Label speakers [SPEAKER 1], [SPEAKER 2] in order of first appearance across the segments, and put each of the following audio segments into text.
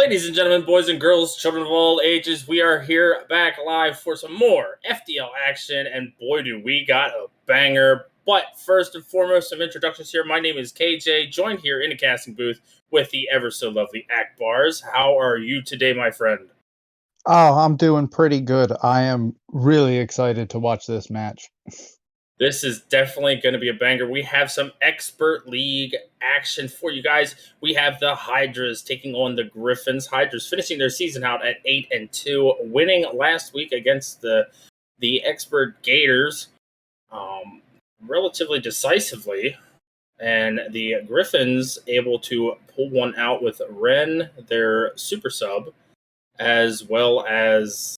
[SPEAKER 1] Ladies and gentlemen, boys and girls, children of all ages, we are here back live for some more FDL action, and boy, do we got a banger. But first and foremost, some introductions here. My name is KJ, joined here in the casting booth with the ever so lovely Akbars. How are you today, my friend?
[SPEAKER 2] Oh, I'm doing pretty good. I am really excited to watch this match.
[SPEAKER 1] This is definitely going to be a banger. We have some expert league action for you guys. We have the Hydras taking on the Griffins. Hydras finishing their season out at 8-2, winning last week against the expert Gators, relatively decisively. And the Griffins able to pull one out with Ren, their super sub, as well as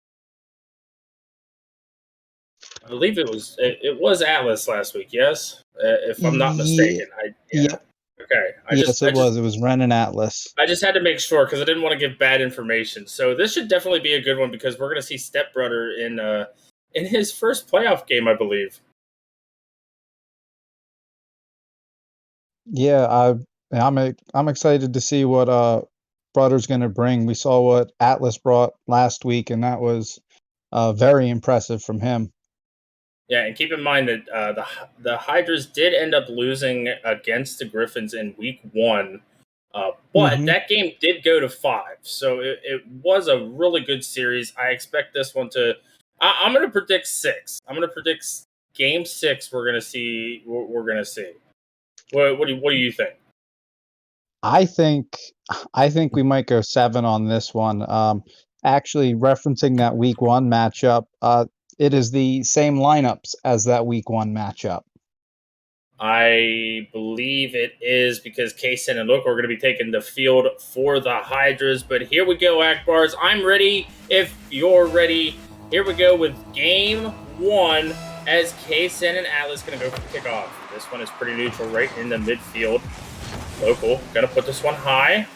[SPEAKER 1] I believe it was Atlas last week. Yes, if I'm not
[SPEAKER 2] Ye
[SPEAKER 1] mistaken. Yeah.
[SPEAKER 2] Yep.
[SPEAKER 1] Okay.
[SPEAKER 2] Yes, it was. It was Ren and Atlas.
[SPEAKER 1] I just had to make sure because I didn't want to give bad information. So this should definitely be a good one because we're going to see Stepbrother in his first playoff game, I believe.
[SPEAKER 2] Yeah, I'm excited to see what Brother's going to bring. We saw what Atlas brought last week, and that was very impressive from him.
[SPEAKER 1] Yeah, and keep in mind that the Hydras did end up losing against the Griffins in week one, but
[SPEAKER 2] Hmm.
[SPEAKER 1] that game did go to 5, so it was a really good series. I expect this one to. I'm going to predict 6. I'm going to predict game 6. We're going to see. We're going to see. What do you think?
[SPEAKER 2] I think I think we might go 7 on this one. Actually, referencing that week one matchup, it is the same lineups as that week one matchup.
[SPEAKER 1] I believe it is because Kaysen and Look are going to be taking the field for the Hydras. But here we go, Akbars. I'm ready if you're ready. Here we go with game 1 as Kaysen and Atlas going to go for the kickoff. This one is pretty neutral right in the midfield. Local, going to put this one high.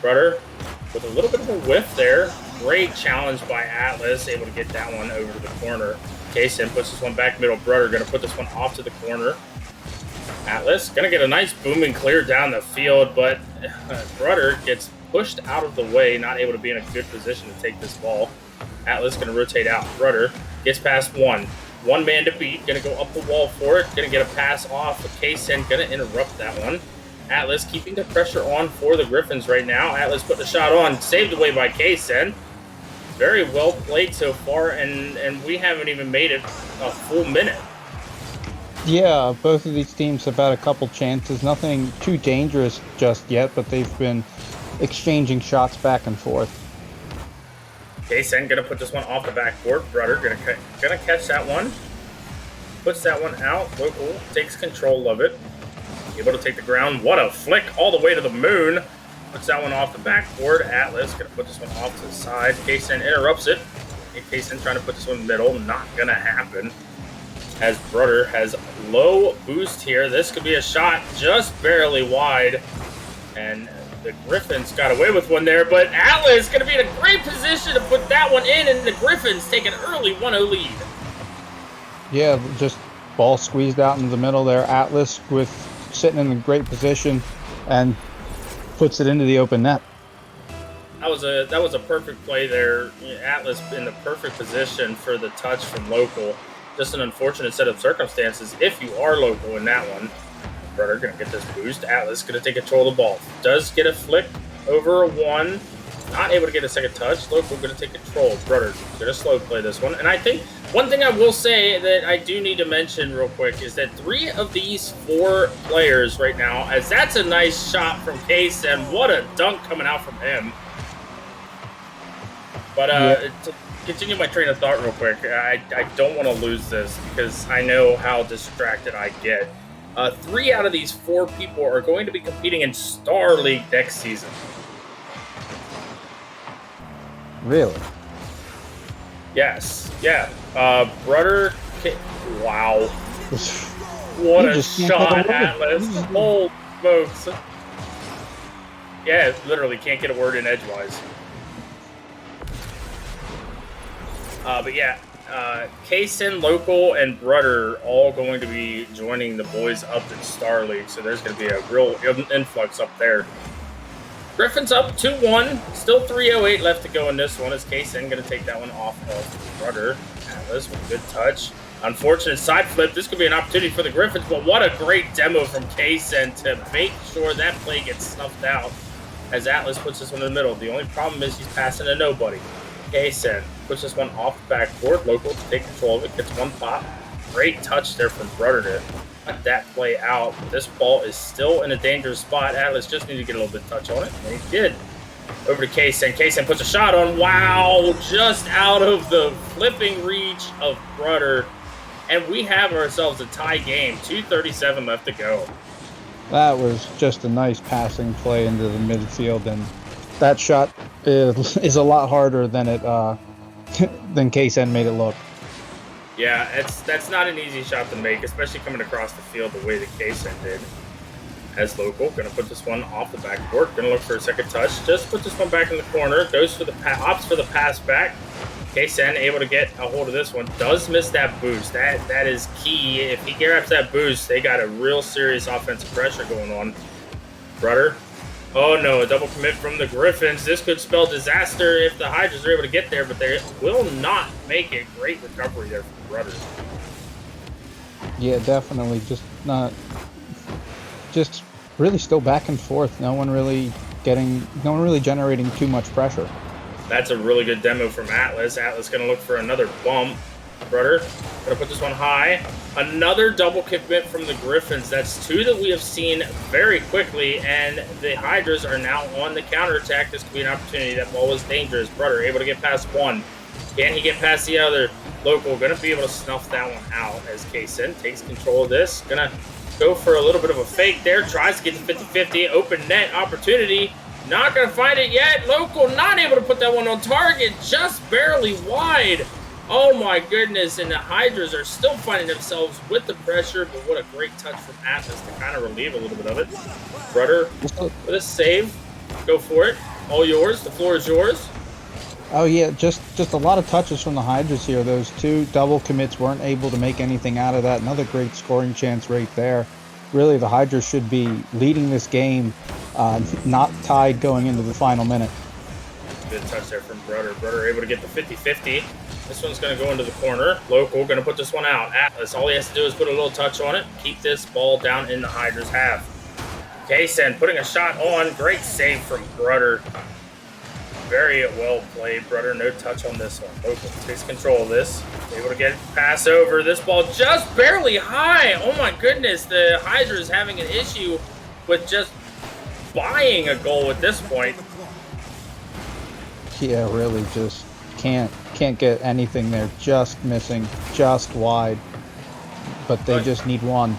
[SPEAKER 1] Brother with a little bit of a whiff there. Great challenge by Atlas, able to get that one over to the corner. Kaysen puts this one back middle. Brother going to put this one off to the corner. Atlas going to get a nice booming clear down the field, but Brother gets pushed out of the way, not able to be in a good position to take this ball. Atlas going to rotate out. Brother gets past one man to beat, going to go up the wall for it, going to get a pass off. Kaysen going to interrupt that one. Atlas keeping the pressure on for the Griffins right now. Atlas put the shot on, saved away by Kaysen. Very well played so far, and we haven't even made it a full minute.
[SPEAKER 2] Yeah, both of these teams have had a couple chances. Nothing too dangerous just yet, but they've been exchanging shots back and forth.
[SPEAKER 1] Kaysen gonna put this one off the backboard. Brother gonna catch that one. Puts that one out. Local takes control of it. Able to take the ground. What a flick all the way to the moon. Puts that one off the backboard. Atlas going to put this one off to the side. Kaysen interrupts it. Kaysen trying to put this one middle. Not going to happen. As Brother has low boost here. This could be a shot just barely wide. And the Griffins got away with one there. But Atlas going to be in a great position to put that one in. And the Griffins take an early 1-0 lead.
[SPEAKER 2] Yeah, just ball squeezed out into the middle there. Atlas with sitting in a great position and puts it into the open net.
[SPEAKER 1] That was a perfect play there. Atlas in the perfect position for the touch from Local. Just an unfortunate set of circumstances if you are Local in that one. Brother gonna get this boost. Atlas gonna take control of the ball. Does get a flick over a 1. Not able to get a second touch. Local gonna take control. Brother gonna slow play this one. And I think one thing I will say that I do need to mention real quick is that 3 of these 4 players right now, as that's a nice shot from Kaysen. What a dunk coming out from him. But to continue my train of thought real quick, I don't want to lose this because I know how distracted I get. 3 out of these 4 people are going to be competing in Star League next season.
[SPEAKER 2] Really?
[SPEAKER 1] Yes. Yeah. Brother. Wow. What a shot, Atlas. Holy smokes. Yeah, literally can't get a word in edgewise. But yeah, Kaysen, Local, and Brother all going to be joining the boys up in Star League, so there's going to be a real influx up there. Griffins up 2-1. Still 3:08 left to go in this one. Is Kaysen going to take that one off of Rudder? Atlas with a good touch. Unfortunate side flip. This could be an opportunity for the Griffins, but what a great demo from Kaysen to make sure that play gets snuffed out as Atlas puts this one in the middle. The only problem is he's passing to nobody. Kaysen puts this one off the backboard. Local to take control of it. Gets one pop. Great touch there from Rudder to let that play out. This ball is still in a dangerous spot. Atlas just needed to get a little bit of touch on it, and he did. Over to Kaysen. Kaysen puts a shot on. Wow, just out of the flipping reach of Rudder. And we have ourselves a tie game. 2:37 left to go.
[SPEAKER 2] That was just a nice passing play into the midfield, and that shot is a lot harder than it than Kaysen made it look.
[SPEAKER 1] Yeah, that's not an easy shot to make, especially coming across the field the way that Kaysen did. As Local, going to put this one off the backboard. Going to look for a second touch. Just put this one back in the corner. Goes for the opts for the pass back. Kaysen able to get a hold of this one. Does miss that boost. That is key. If he grabs that boost, they got a real serious offensive pressure going on. Rudder. Oh no, a double commit from the Griffins. This could spell disaster if the Hydras are able to get there, but they will not make it. Great recovery there from Rudder.
[SPEAKER 2] Yeah, definitely. Just really still back and forth. No one really generating too much pressure.
[SPEAKER 1] That's a really good demo from Atlas. Atlas going to look for another bump. Rudder going to put this one high. Another double commit from the Griffins. That's two that we have seen very quickly, and the Hydras are now on the counterattack. This could be an opportunity. That ball was dangerous. Rudder able to get past one. Can he get past the other? Local going to be able to snuff that one out as Kaysen takes control of this. Going to go for a little bit of a fake there. Tries to get to 50-50. Open net opportunity. Not going to find it yet. Local not able to put that one on target. Just barely wide. Oh my goodness. And the Hydras are still finding themselves with the pressure. But what a great touch from Atlas to kind of relieve a little bit of it. Rudder with a save. Go for it. All yours. The floor is yours.
[SPEAKER 2] Oh yeah, just a lot of touches from the Hydras here. Those two double commits weren't able to make anything out of that. Another great scoring chance right there. Really, the Hydras should be leading this game, not tied going into the final minute.
[SPEAKER 1] Good touch there from Rudder. Rudder able to get the 50-50. This one's going to go into the corner. Local going to put this one out. Atlas, all he has to do is put a little touch on it. Keep this ball down in the Hydras half. Kaysen putting a shot on. Great save from Rudder. Very well played, Rudder. No touch on this one. Local takes control of this. Able to get pass over. This ball just barely high. Oh my goodness. The Hydra is having an issue with just buying a goal at this point.
[SPEAKER 2] Yeah, really just can't get anything there. Just missing, just wide. But they just need one.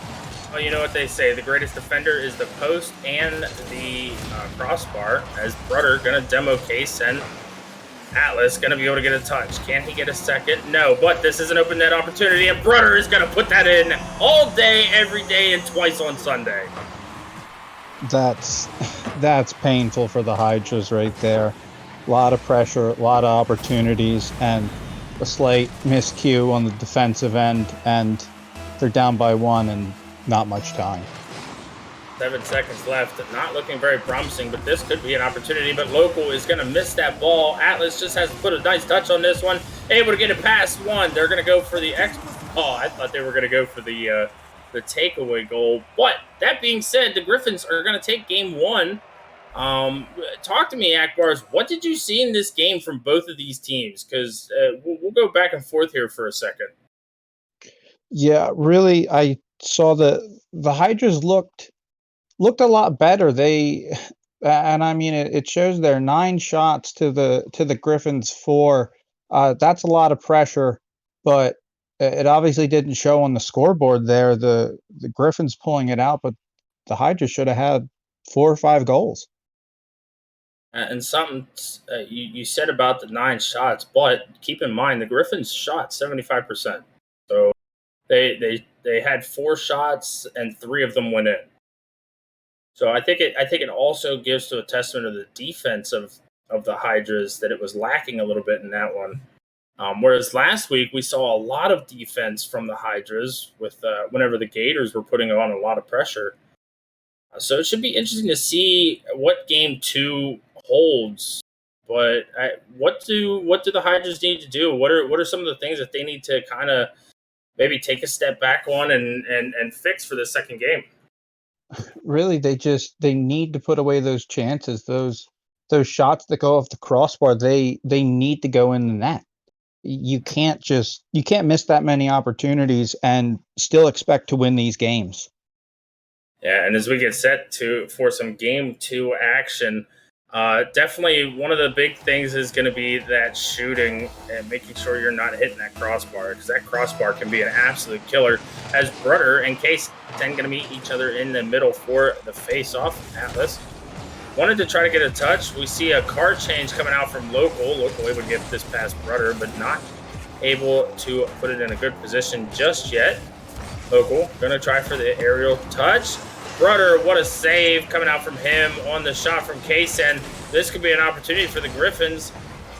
[SPEAKER 1] Well, you know what they say. The greatest defender is the post and the crossbar. As Rudder going to demo Kaysen. Atlas going to be able to get a touch. Can he get a second? No, but this is an open net opportunity, and Rudder is going to put that in all day, every day, and twice on Sunday.
[SPEAKER 2] That's painful for the Hydras right there. A lot of pressure, a lot of opportunities, and a slight miscue on the defensive end, and they're down by one and not much time.
[SPEAKER 1] 7 seconds left. Not looking very promising, but this could be an opportunity. But Local is going to miss that ball. Atlas just has to put a nice touch on this one. Able to get it past one. They're going to go for the Oh, I thought they were going to go for the takeaway goal. But that being said, the Griffins are going to take game one. Talk to me, Akbars. What did you see in this game from both of these teams? Because we'll go back and forth here for a second.
[SPEAKER 2] Yeah, really, I saw the Hydras looked a lot better. And I mean, it shows their 9 shots to the Griffins 4. That's a lot of pressure, but it obviously didn't show on the scoreboard there. The Griffins pulling it out, but the Hydras should have had 4 or 5 goals.
[SPEAKER 1] And something you said about the 9 shots, but keep in mind the Griffins shot 75%. So they had 4 shots and 3 of them went in. So I think it also gives to a testament of the defense of the Hydras that it was lacking a little bit in that one. Whereas last week we saw a lot of defense from the Hydras with whenever the Gators were putting on a lot of pressure. So it should be interesting to see what game two holds. But what do the Hydras need to do? What are some of the things that they need to kind of maybe take a step back on and fix for the second game?
[SPEAKER 2] Really, they need to put away those chances, those shots that go off the crossbar. They need to go in the net. You can't miss that many opportunities and still expect to win these games.
[SPEAKER 1] Yeah, and as we get set to for some game two action, definitely one of the big things is going to be that shooting and making sure you're not hitting that crossbar because that crossbar can be an absolute killer. As Brudder and Case then going to meet each other in the middle for the face-off. Atlas wanted to try to get a touch. We see a card change coming out from Local. Local able to get this past Brudder, but not able to put it in a good position just yet. Local gonna try for the aerial touch. Brudder, what a save coming out from him on the shot from Kaysen. This could be an opportunity for the Griffins.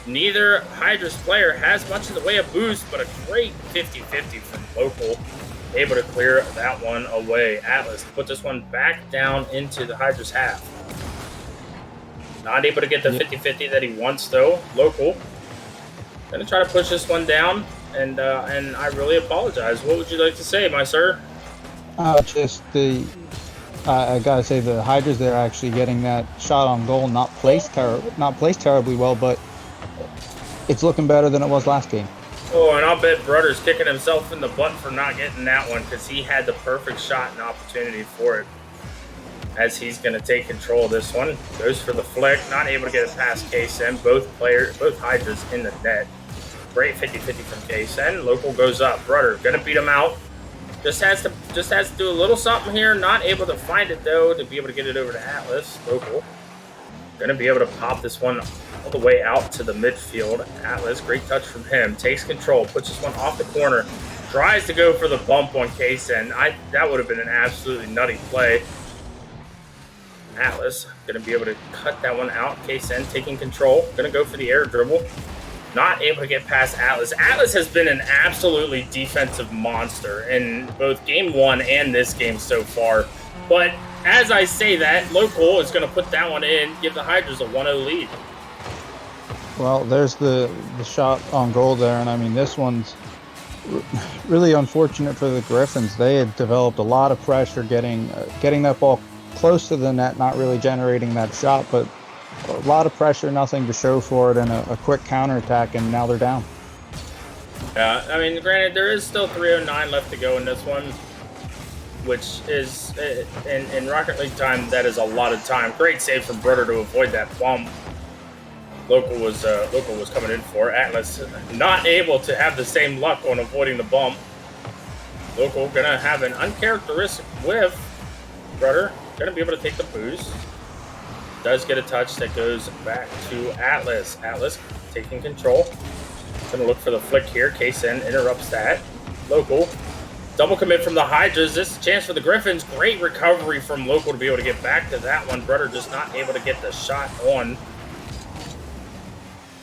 [SPEAKER 1] Neither Hydras player has much in the way of boost, but a great 50-50 from Local. Able to clear that one away. Atlas put this one back down into the Hydras half. Not able to get the 50-50 that he wants though. Local gonna try to push this one down, and I really apologize. What would you like to say, my sir?
[SPEAKER 2] Just the I gotta say the Hydras, they're actually getting that shot on goal, not placed terribly well, but it's looking better than it was last game.
[SPEAKER 1] Oh, and I'll bet Brudder's kicking himself in the butt for not getting that one because he had the perfect shot and opportunity for it. As he's going to take control of this one, goes for the flick, not able to get it past KSN. Both Hydras in the net. Great 50-50 from KSN. Local goes up. Brudder gonna beat him out. Just has to do a little something here. Not able to find it though to be able to get it over to Atlas. Local gonna be able to pop this one all the way out to the midfield. Atlas, great touch from him. Takes control, puts this one off the corner. Tries to go for the bump on KSN. That would have been an absolutely nutty play. Atlas gonna be able to cut that one out. KSN taking control. Gonna go for the air dribble. Not able to get past Atlas. Atlas has been an absolutely defensive monster in both game one and this game so far. But as I say that, Local is going to put that one in, give the Hydras a 1-0 lead.
[SPEAKER 2] Well, there's the shot on goal there, and I mean, this one's really unfortunate for the Griffins. They had developed a lot of pressure getting that ball close to the net, not really generating that shot, but a lot of pressure, nothing to show for it, and a quick counterattack, and now they're down.
[SPEAKER 1] Yeah, I mean, granted, there is still 3:09 left to go in this one, which is, in Rocket League time, that is a lot of time. Great save from Brudder to avoid that bump. Local was coming in for. Atlas not able to have the same luck on avoiding the bump. Local gonna have an uncharacteristic whiff. Brudder gonna be able to take the boost. Does get a touch that goes back to Atlas. Atlas taking control. Gonna look for the flick here. Kaysen interrupts that. Local. Double commit from the Hydras. This is a chance for the Griffins. Great recovery from Local to be able to get back to that one. Brudder just not able to get the shot on.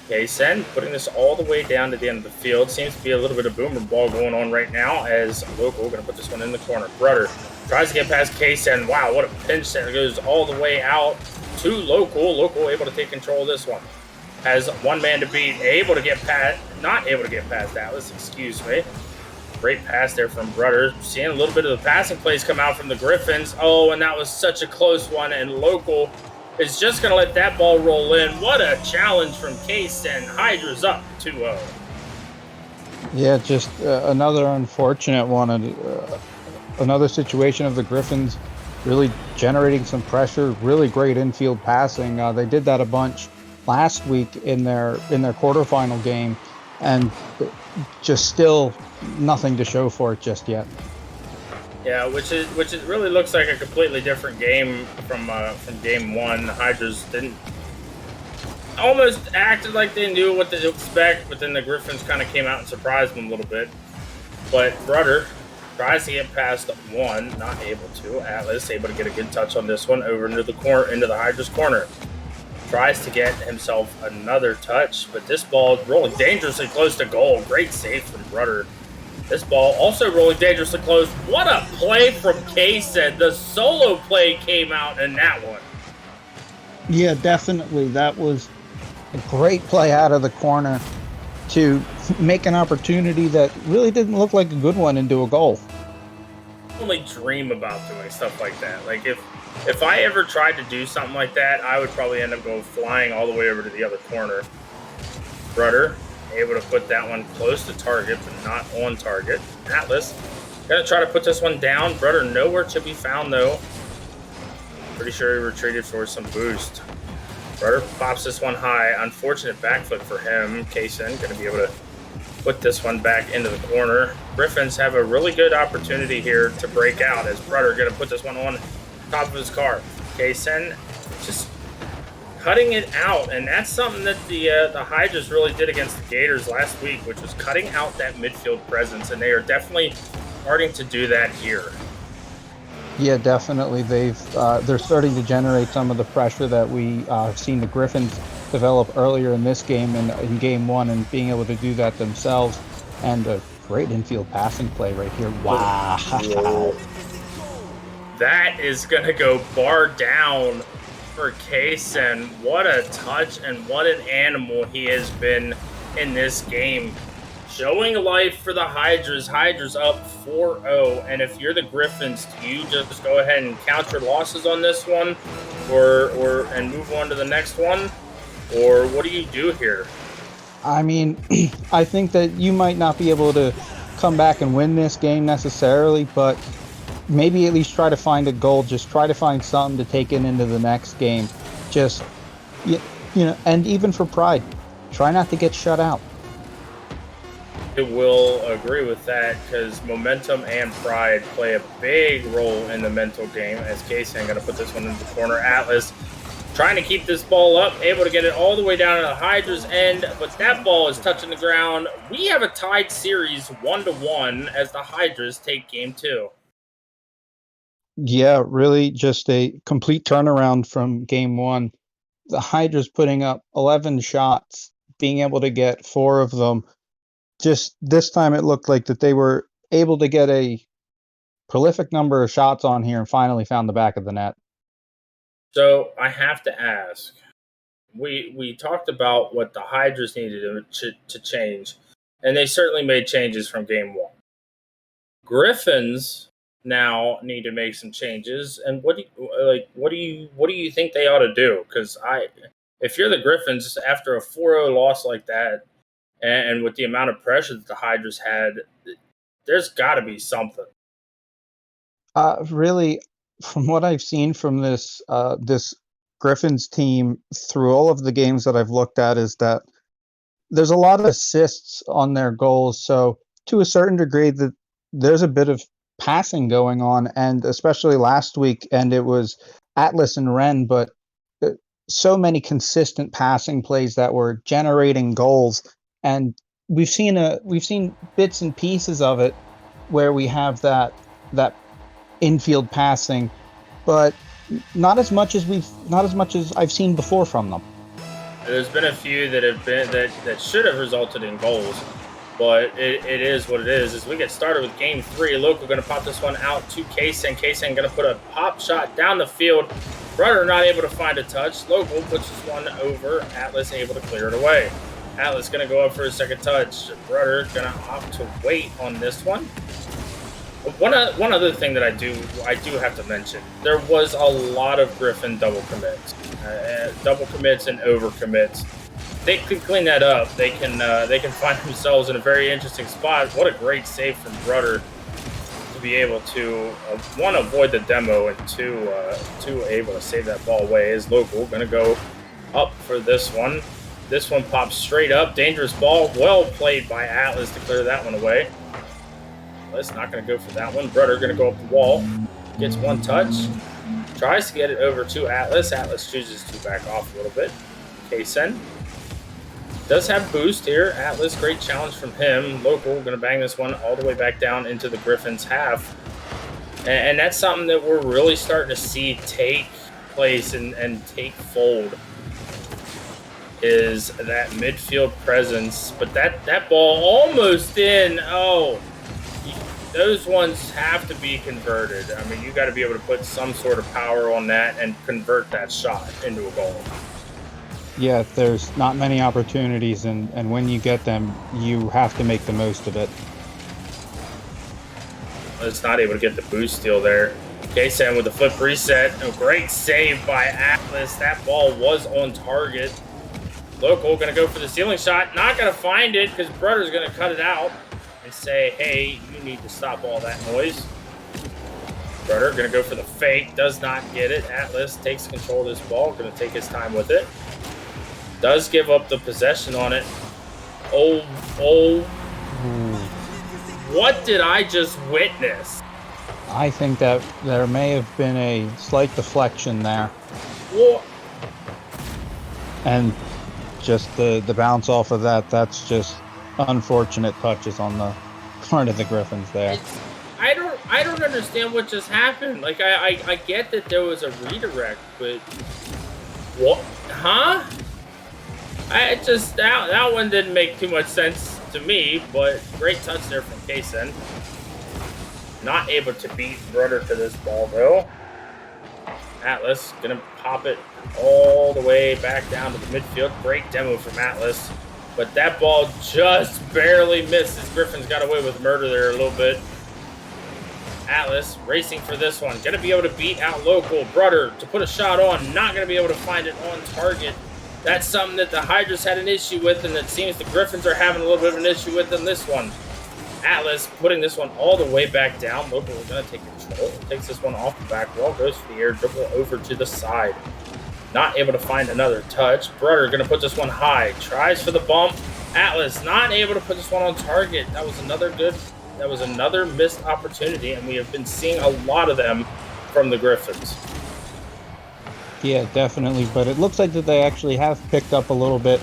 [SPEAKER 1] Kaysen putting this all the way down to the end of the field. Seems to be a little bit of boomer ball going on right now as Local gonna put this one in the corner. Brudder tries to get past Kaysen. Wow, what a pinch that goes all the way out to Local. Local able to take control of this one. Has one man to beat. Not able to get past Atlas, excuse me. Great pass there from Brudder. Seeing a little bit of the passing plays come out from the Griffins. Oh, and that was such a close one. And Local is just going to let that ball roll in. What a challenge from Kaysen. Hydras up 2-0.
[SPEAKER 2] Yeah, just another unfortunate one. Another situation of the Griffins really generating some pressure, really great infield passing. They did that a bunch last week in their quarterfinal game, and just still nothing to show for it just yet.
[SPEAKER 1] Yeah, which really looks like a completely different game from game one. The Hydras didn't almost acted like they knew what to expect, but then the Griffins kind of came out and surprised them a little bit. But Brudder tries to get past one, not able to. Atlas able to get a good touch on this one over into the corner, into the Hydras corner. Tries to get himself another touch, but this ball rolling dangerously close to goal. Great save from Brudder. This ball also rolling dangerously close. What a play from Kaysen. The solo play came out in that one.
[SPEAKER 2] Yeah, definitely. That was a great play out of the corner to make an opportunity that really didn't look like a good one into a goal.
[SPEAKER 1] I only dream about doing stuff like that. Like if I ever tried to do something like that, I would probably end up going flying all the way over to the other corner. Rudder able to put that one close to target, but not on target. Atlas gonna try to put this one down. Rudder nowhere to be found though. Pretty sure he retreated for some boost. Rudder pops this one high. Unfortunate backflip for him. Kaysen gonna be able to put this one back into the corner. Griffins have a really good opportunity here to break out as Rudder gonna put this one on top of his car. Kaysen just cutting it out, and that's something that the Hydras really did against the Gators last week, which was cutting out that midfield presence, and they are definitely starting to do that here.
[SPEAKER 2] Yeah, definitely. They're starting to generate some of the pressure that we have seen the Griffins develop earlier in this game and in game one, and being able to do that themselves. And a great infield passing play right here. Wow.
[SPEAKER 1] That is going to go bar down for Kaysen. What a touch and what an animal he has been in this game. Showing life for the Hydras. Hydras up 4-0. And if you're the Griffins, do you just go ahead and count your losses on this one and move on to the next one? Or what do you do here?
[SPEAKER 2] I mean, I think that you might not be able to come back and win this game necessarily, but maybe at least try to find a goal. Just try to find something to take it into the next game. Just, you know, and even for pride, try not to get shut out.
[SPEAKER 1] I will agree with that because momentum and pride play a big role in the mental game. As Kaysen going to put this one in the corner. Atlas trying to keep this ball up, able to get it all the way down to the Hydra's end, but that ball is touching the ground. We have a tied series 1-1 as the Hydras take game 2.
[SPEAKER 2] Yeah, really just a complete turnaround from game one. The Hydras putting up 11 shots, being able to get 4 of them. Just this time it looked like that they were able to get a prolific number of shots on here and finally found the back of the net.
[SPEAKER 1] So I have to ask, we talked about what the Hydras needed to change, and they certainly made changes from game 1. Griffins now need to make some changes, and what do you think they ought to do? Because if you're the Griffins after a 4-0 loss like that, and with the amount of pressure that the Hydras had, there's got to be something.
[SPEAKER 2] Really, from what I've seen from this Griffins team through all of the games that I've looked at, is that there's a lot of assists on their goals. So to a certain degree, that there's a bit of passing going on, and especially last week, and it was Atlas and Ren, but so many consistent passing plays that were generating goals. And we've seen bits and pieces of it where we have that infield passing, but not as much as I've seen before from them.
[SPEAKER 1] There's been a few that should have resulted in goals, but it is what it is. As we get started with game 3, Local going to pop this one out to Kaysen. Kaysen going to put a pop shot down the field. Rudder not able to find a touch. Local puts this one over. Atlas able to clear it away. Atlas going to go up for a second touch. Rudder going to opt to wait on this one. One other thing that I do have to mention, there was a lot of Griffin double commits and over commits. They could clean that up. They can find themselves in a very interesting spot. What a great save from Rudder to be able to one, avoid the demo, and two able to save that ball away. Is Local going to go up for this one? This one pops straight up. Dangerous ball. Well played by Atlas to clear that one away. Atlas not going to go for that one. Rudder going to go up the wall. Gets one touch. Tries to get it over to Atlas. Atlas chooses to back off a little bit. Kaysen does have boost here. Atlas, great challenge from him. Local going to bang this one all the way back down into the Griffins' half. And that's something that we're really starting to see take place and take fold, is that midfield presence. But that ball almost in. Oh, those ones have to be converted. I mean, you got to be able to put some sort of power on that and convert that shot into a goal.
[SPEAKER 2] Yeah, there's not many opportunities, and when you get them, you have to make the most of it.
[SPEAKER 1] It's not able to get the boost steal there. Kaysen with the flip reset. A great save by Atlas. That ball was on target. Local going to go for the ceiling shot. Not going to find it because Brother's going to cut it out and say, hey, you need to stop all that noise. Brother going to go for the fake. Does not get it. Atlas takes control of this ball. Going to take his time with it. Does give up the possession on it. Oh. What did I just witness?
[SPEAKER 2] I think that there may have been a slight deflection there.
[SPEAKER 1] What?
[SPEAKER 2] And just the bounce off of that's just unfortunate touches on the part of the Griffins there.
[SPEAKER 1] I don't understand what just happened. Like I get that there was a redirect, but what? Huh? I just that one didn't make too much sense to me, but great touch there from Kaysen. Not able to beat Brother to this ball though. Atlas gonna pop it all the way back down to the midfield. Great demo from Atlas, but that ball just barely misses. Griffins got away with murder there a little bit. Atlas racing for this one. Gonna be able to beat out Local. Brother to put a shot on. Not gonna be able to find it on target. That's something that the Hydras had an issue with, and it seems the Griffins are having a little bit of an issue with in this one. Atlas putting this one all the way back down. Local is going to take control. Takes this one off the back wall. Goes for the air dribble over to the side. Not able to find another touch. Brother going to put this one high. Tries for the bump. Atlas not able to put this one on target. That was another missed opportunity, and we have been seeing a lot of them from the Griffins.
[SPEAKER 2] Yeah, definitely. But it looks like that they actually have picked up a little bit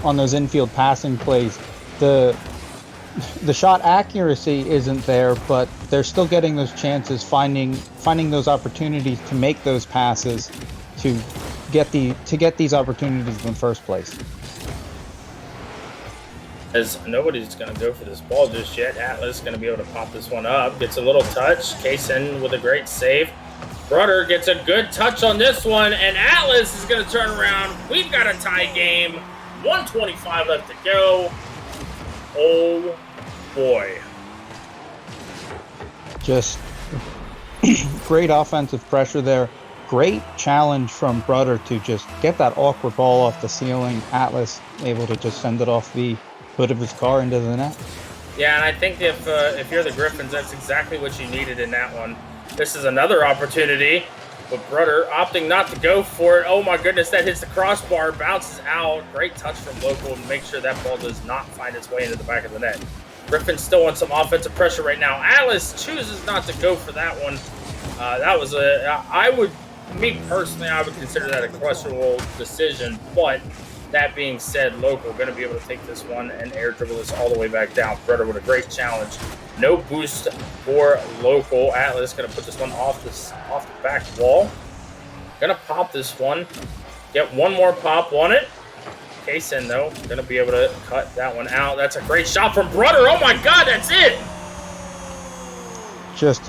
[SPEAKER 2] on those infield passing plays. The shot accuracy isn't there, but they're still getting those chances, finding those opportunities to make those passes to get these opportunities in the first place.
[SPEAKER 1] As nobody's going to go for this ball just yet, Atlas going to be able to pop this one up. Gets a little touch. Kaysen with a great save. Brother gets a good touch on this one, and Atlas is going to turn around. We've got a tie game. 1:25 left to go. Oh, boy.
[SPEAKER 2] Just great offensive pressure there. Great challenge from Brother to just get that awkward ball off the ceiling. Atlas able to just send it off the hood of his car into the net.
[SPEAKER 1] Yeah, and I think if you're the Griffins, that's exactly what you needed in that one. This is another opportunity, but Brother opting not to go for it. Oh my goodness, that hits the crossbar, bounces out. Great touch from Local to make sure that ball does not find its way into the back of the net. Griffins still on some offensive pressure right now. Atlas chooses not to go for that one. That was me personally, I would consider that a questionable decision, but that being said, Local going to be able to take this one and air dribble this all the way back down. Brother with a great challenge. No boost for Local. Atlas going to put this one off the back wall. Going to pop this one. Get one more pop on it. Kaysen, though, going to be able to cut that one out. That's a great shot from Brother. Oh, my God, that's it.
[SPEAKER 2] Just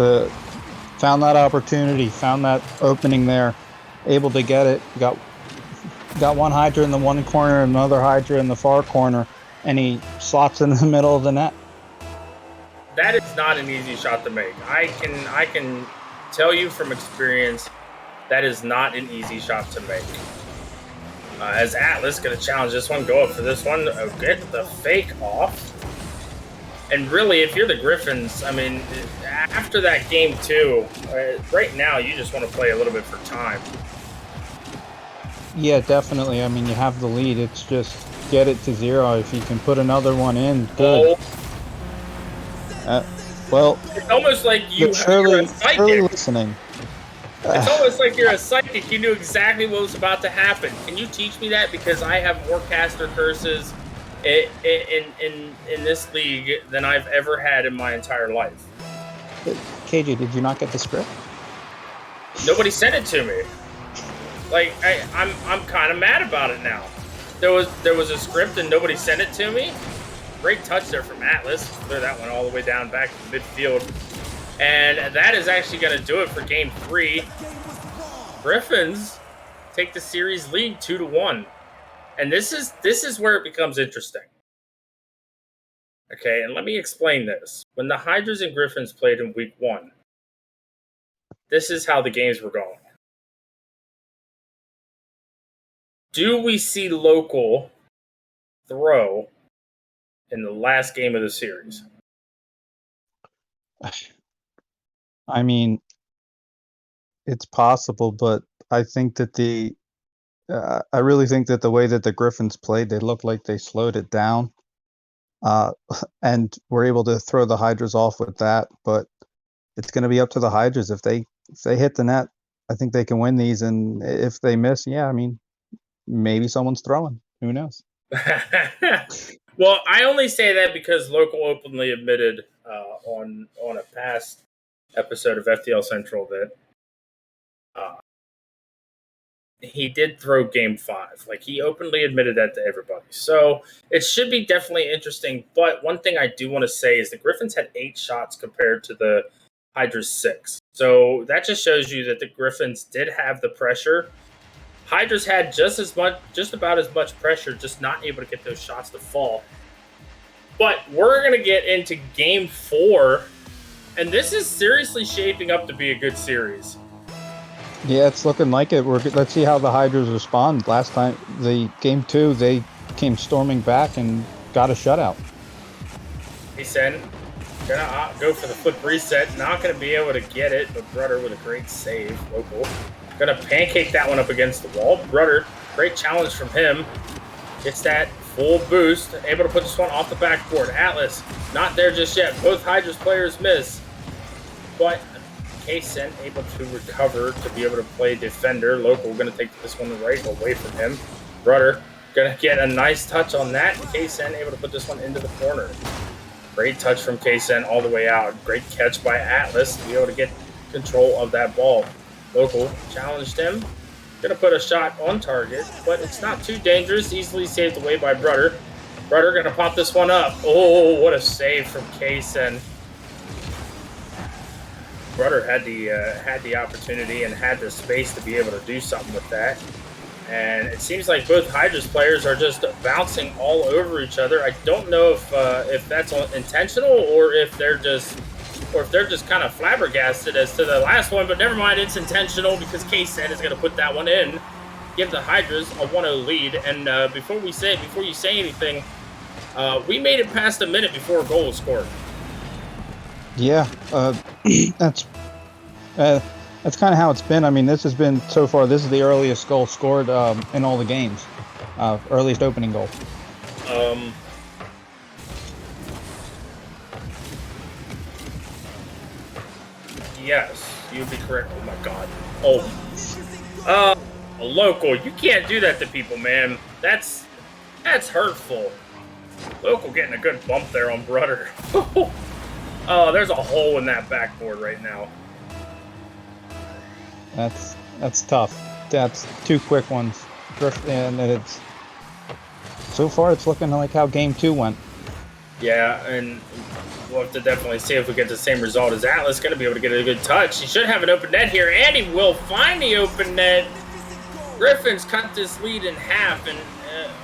[SPEAKER 2] found that opportunity, found that opening there, able to get it. Got one Hydra in the one corner, another Hydra in the far corner, and he slots in the middle of the net.
[SPEAKER 1] That is not an easy shot to make. I can tell you from experience, that is not an easy shot to make. As Atlas going to challenge this one, go up for this one, get the fake off. And really, if you're the Griffins, I mean, after that game too, right now you just want to play a little bit for time.
[SPEAKER 2] Yeah, definitely. I mean, you have the lead. It's just get it to 0. If you can put another one in, good. Well,
[SPEAKER 1] it's almost like you're a psychic.
[SPEAKER 2] Surely listening.
[SPEAKER 1] It's almost like you're a psychic. You knew exactly what was about to happen. Can you teach me that? Because I have more caster curses in this league than I've ever had in my entire life.
[SPEAKER 2] KJ, did you not get the script?
[SPEAKER 1] Nobody sent it to me. Like I'm kind of mad about it now. There was a script and nobody sent it to me. Great touch there from Atlas. Clear that one all the way down back to midfield. And that is actually going to do it for Game 3. Griffins take the series lead 2-1. And this is where it becomes interesting. Okay, and let me explain this. When the Hydras and Griffins played in Week 1, this is how the games were going. Do we see local throw in the last game of the series?
[SPEAKER 2] I mean, it's possible, but I think that I really think that the way that the Griffins played, they looked like they slowed it down, and were able to throw the Hydras off with that. But it's going to be up to the Hydras if they hit the net. I think they can win these, and if they miss, yeah, I mean, maybe someone's throwing. Who knows?
[SPEAKER 1] Well, I only say that because Local openly admitted on a past episode of FTL Central that he did throw Game 5. Like, he openly admitted that to everybody. So it should be definitely interesting. But one thing I do want to say is the Griffins had 8 shots compared to the Hydras 6. So that just shows you that the Griffins did have the pressure. Hydras had just about as much pressure, just not able to get those shots to fall. But we're going to get into Game 4, and this is seriously shaping up to be a good series.
[SPEAKER 2] Yeah, it's looking like it. Let's see how the Hydras respond. Last time, the Game 2, they came storming back and got a shutout.
[SPEAKER 1] Kaysen gonna go for the flip reset. Not going to be able to get it, but Brudder with a great save. Local. Gonna pancake that one up against the wall. Brudder, great challenge from him. Gets that full boost. Able to put this one off the backboard. Atlas, not there just yet. Both Hydras players miss. But Kaysen able to recover to be able to play defender. Local gonna take this one right away from him. Brudder gonna get a nice touch on that. Kaysen able to put this one into the corner. Great touch from Kaysen all the way out. Great catch by Atlas to be able to get control of that ball. Local challenged him. Gonna put a shot on target, but it's not too dangerous. Easily saved away by Brudder. Brudder gonna pop this one up. Oh, what a save from Kaysen. Brudder had the opportunity and had the space to be able to do something with that. And it seems like both Hydras players are just bouncing all over each other. I don't know if that's intentional or if they're just kind of flabbergasted as to the last one, but never mind, it's intentional because Kaysen is going to put that one in, give the Hydras a 1-0 lead. And before you say anything, we made it past a minute before a goal was scored.
[SPEAKER 2] Yeah, that's kind of how it's been. I mean, this has been so far. This is the earliest goal scored in all the games, earliest opening goal.
[SPEAKER 1] Yes, you'd be correct. Oh my God. A Local, you can't do that to people, man. That's hurtful. Local getting a good bump there on Brudder. Oh, there's a hole in that backboard right now.
[SPEAKER 2] That's tough. That's 2 quick ones, and it's so far it's looking like how Game 2 went.
[SPEAKER 1] Yeah, and we'll have to definitely see if we get the same result as Atlas. Going to be able to get a good touch. He should have an open net here, and he will find the open net. Griffins cut this lead in half, and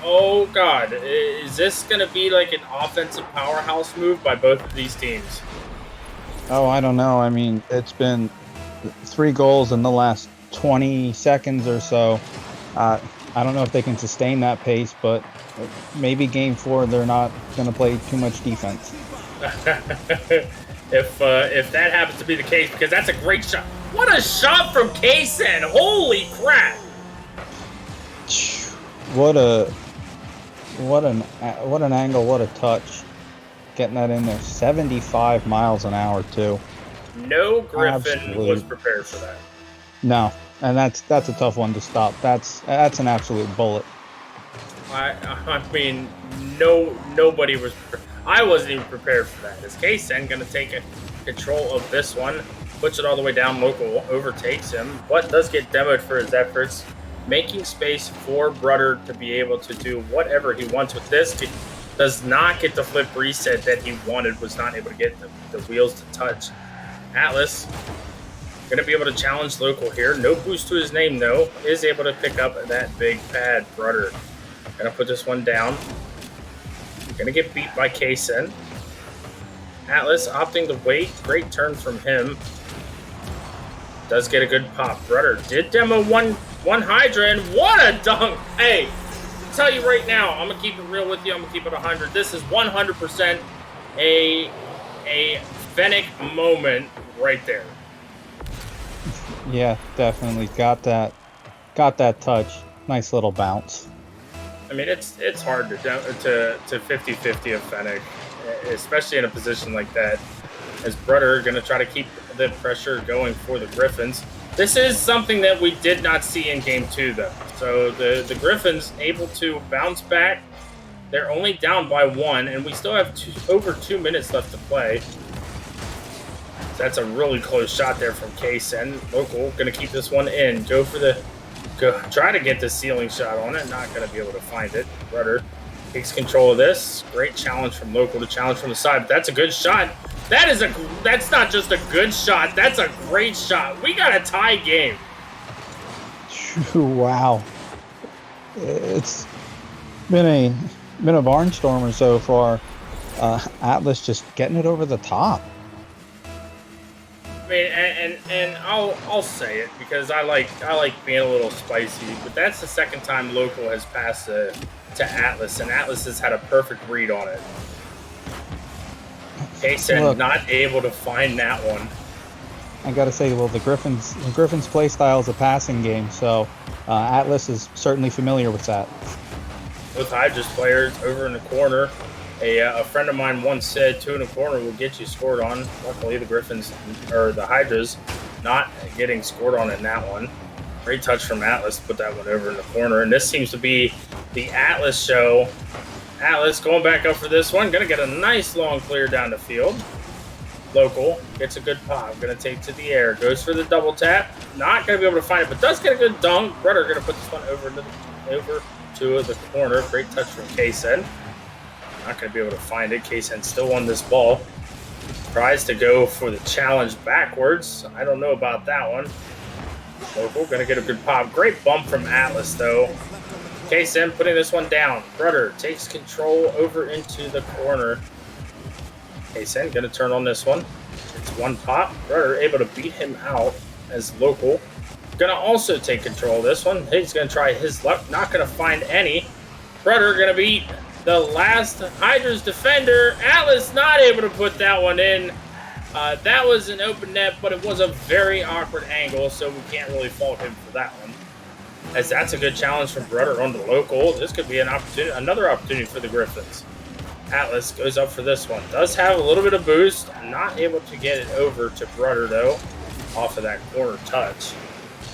[SPEAKER 1] oh God, is this going to be like an offensive powerhouse move by both of these teams?
[SPEAKER 2] Oh, I don't know. I mean, it's been 3 goals in the last 20 seconds or so. I don't know if they can sustain that pace, but maybe Game 4 they're not going to play too much defense.
[SPEAKER 1] If that happens to be the case, because that's a great shot. What a shot from Kaysen! Holy crap!
[SPEAKER 2] What an angle! What a touch! Getting that in there, 75 miles an hour too.
[SPEAKER 1] No Griffin was prepared for that.
[SPEAKER 2] No, and that's a tough one to stop. That's an absolute bullet.
[SPEAKER 1] I mean, nobody was. I wasn't even prepared for that. Is Kaysen going to take control of this one? Puts it all the way down. Local overtakes him, but does get demoed for his efforts, making space for Brudder to be able to do whatever he wants with this. Does not get the flip reset that he wanted. Was not able to get the wheels to touch. Atlas going to be able to challenge Local here. No boost to his name, though. Is able to pick up that big pad. Rudder going to put this one down. Going to get beat by Kaysen. Atlas opting to wait. Great turn from him. Does get a good pop. Rudder did demo one Hydra, and what a dunk. Hey, I'll tell you right now, I'm going to keep it real with you. I'm going to keep it 100. This is 100% a Fennec moment right there.
[SPEAKER 2] Yeah, definitely got that touch. Nice little bounce.
[SPEAKER 1] I mean, it's hard to 50-50 of Fennec, especially in a position like that. As Brudder going to try to keep the pressure going for the Griffins. This is something that we did not see in Game 2, though. So the Griffins able to bounce back. They're only down by 1, and we still have over 2 minutes left to play. That's a really close shot there from Kaysen. Local going to keep this one in. Try to get the ceiling shot on it. Not going to be able to find it. Rudder takes control of this. Great challenge from Local to challenge from the side. But that's a good shot. That's not just a good shot. That's a great shot. We got a tie game.
[SPEAKER 2] Wow. It's been a barnstormer so far. Atlas just getting it over the top.
[SPEAKER 1] I mean, and I'll say it because I like being a little spicy, but that's the second time Local has passed to Atlas, and Atlas has had a perfect read on it. Kaysen not able to find that one.
[SPEAKER 2] I gotta say, well, the Griffins play style is a passing game, so Atlas is certainly familiar with that.
[SPEAKER 1] Both Hydras players over in the corner. A friend of mine once said 2 in the corner will get you scored on. Luckily, the Griffins, or the Hydras, not getting scored on in that one. Great touch from Atlas to put that one over in the corner. And this seems to be the Atlas show. Atlas going back up for this one. Going to get a nice long clear down the field. Local gets a good pop. Going to take to the air. Goes for the double tap. Not going to be able to find it, but does get a good dunk. Rudder going to put this one over to the corner. Great touch from Kaysen. Not going to be able to find it. Kaysen still won this ball. Tries to go for the challenge backwards. I don't know about that one. Local going to get a good pop. Great bump from Atlas, though. Kaysen putting this one down. Rudder takes control over into the corner. Kaysen going to turn on this one. It's one pop. Rudder able to beat him out as Local. Going to also take control of this one. He's going to try his luck. Not going to find any. Rudder going to beat the last Hydra's defender. Atlas not able to put that one in. That was an open net, but it was a very awkward angle, so we can't really fault him for that one. As that's a good challenge from Rudder on the Local. This could be another opportunity for the Griffins. Atlas goes up for this one. Does have a little bit of boost. Not able to get it over to Rudder, though, off of that corner touch.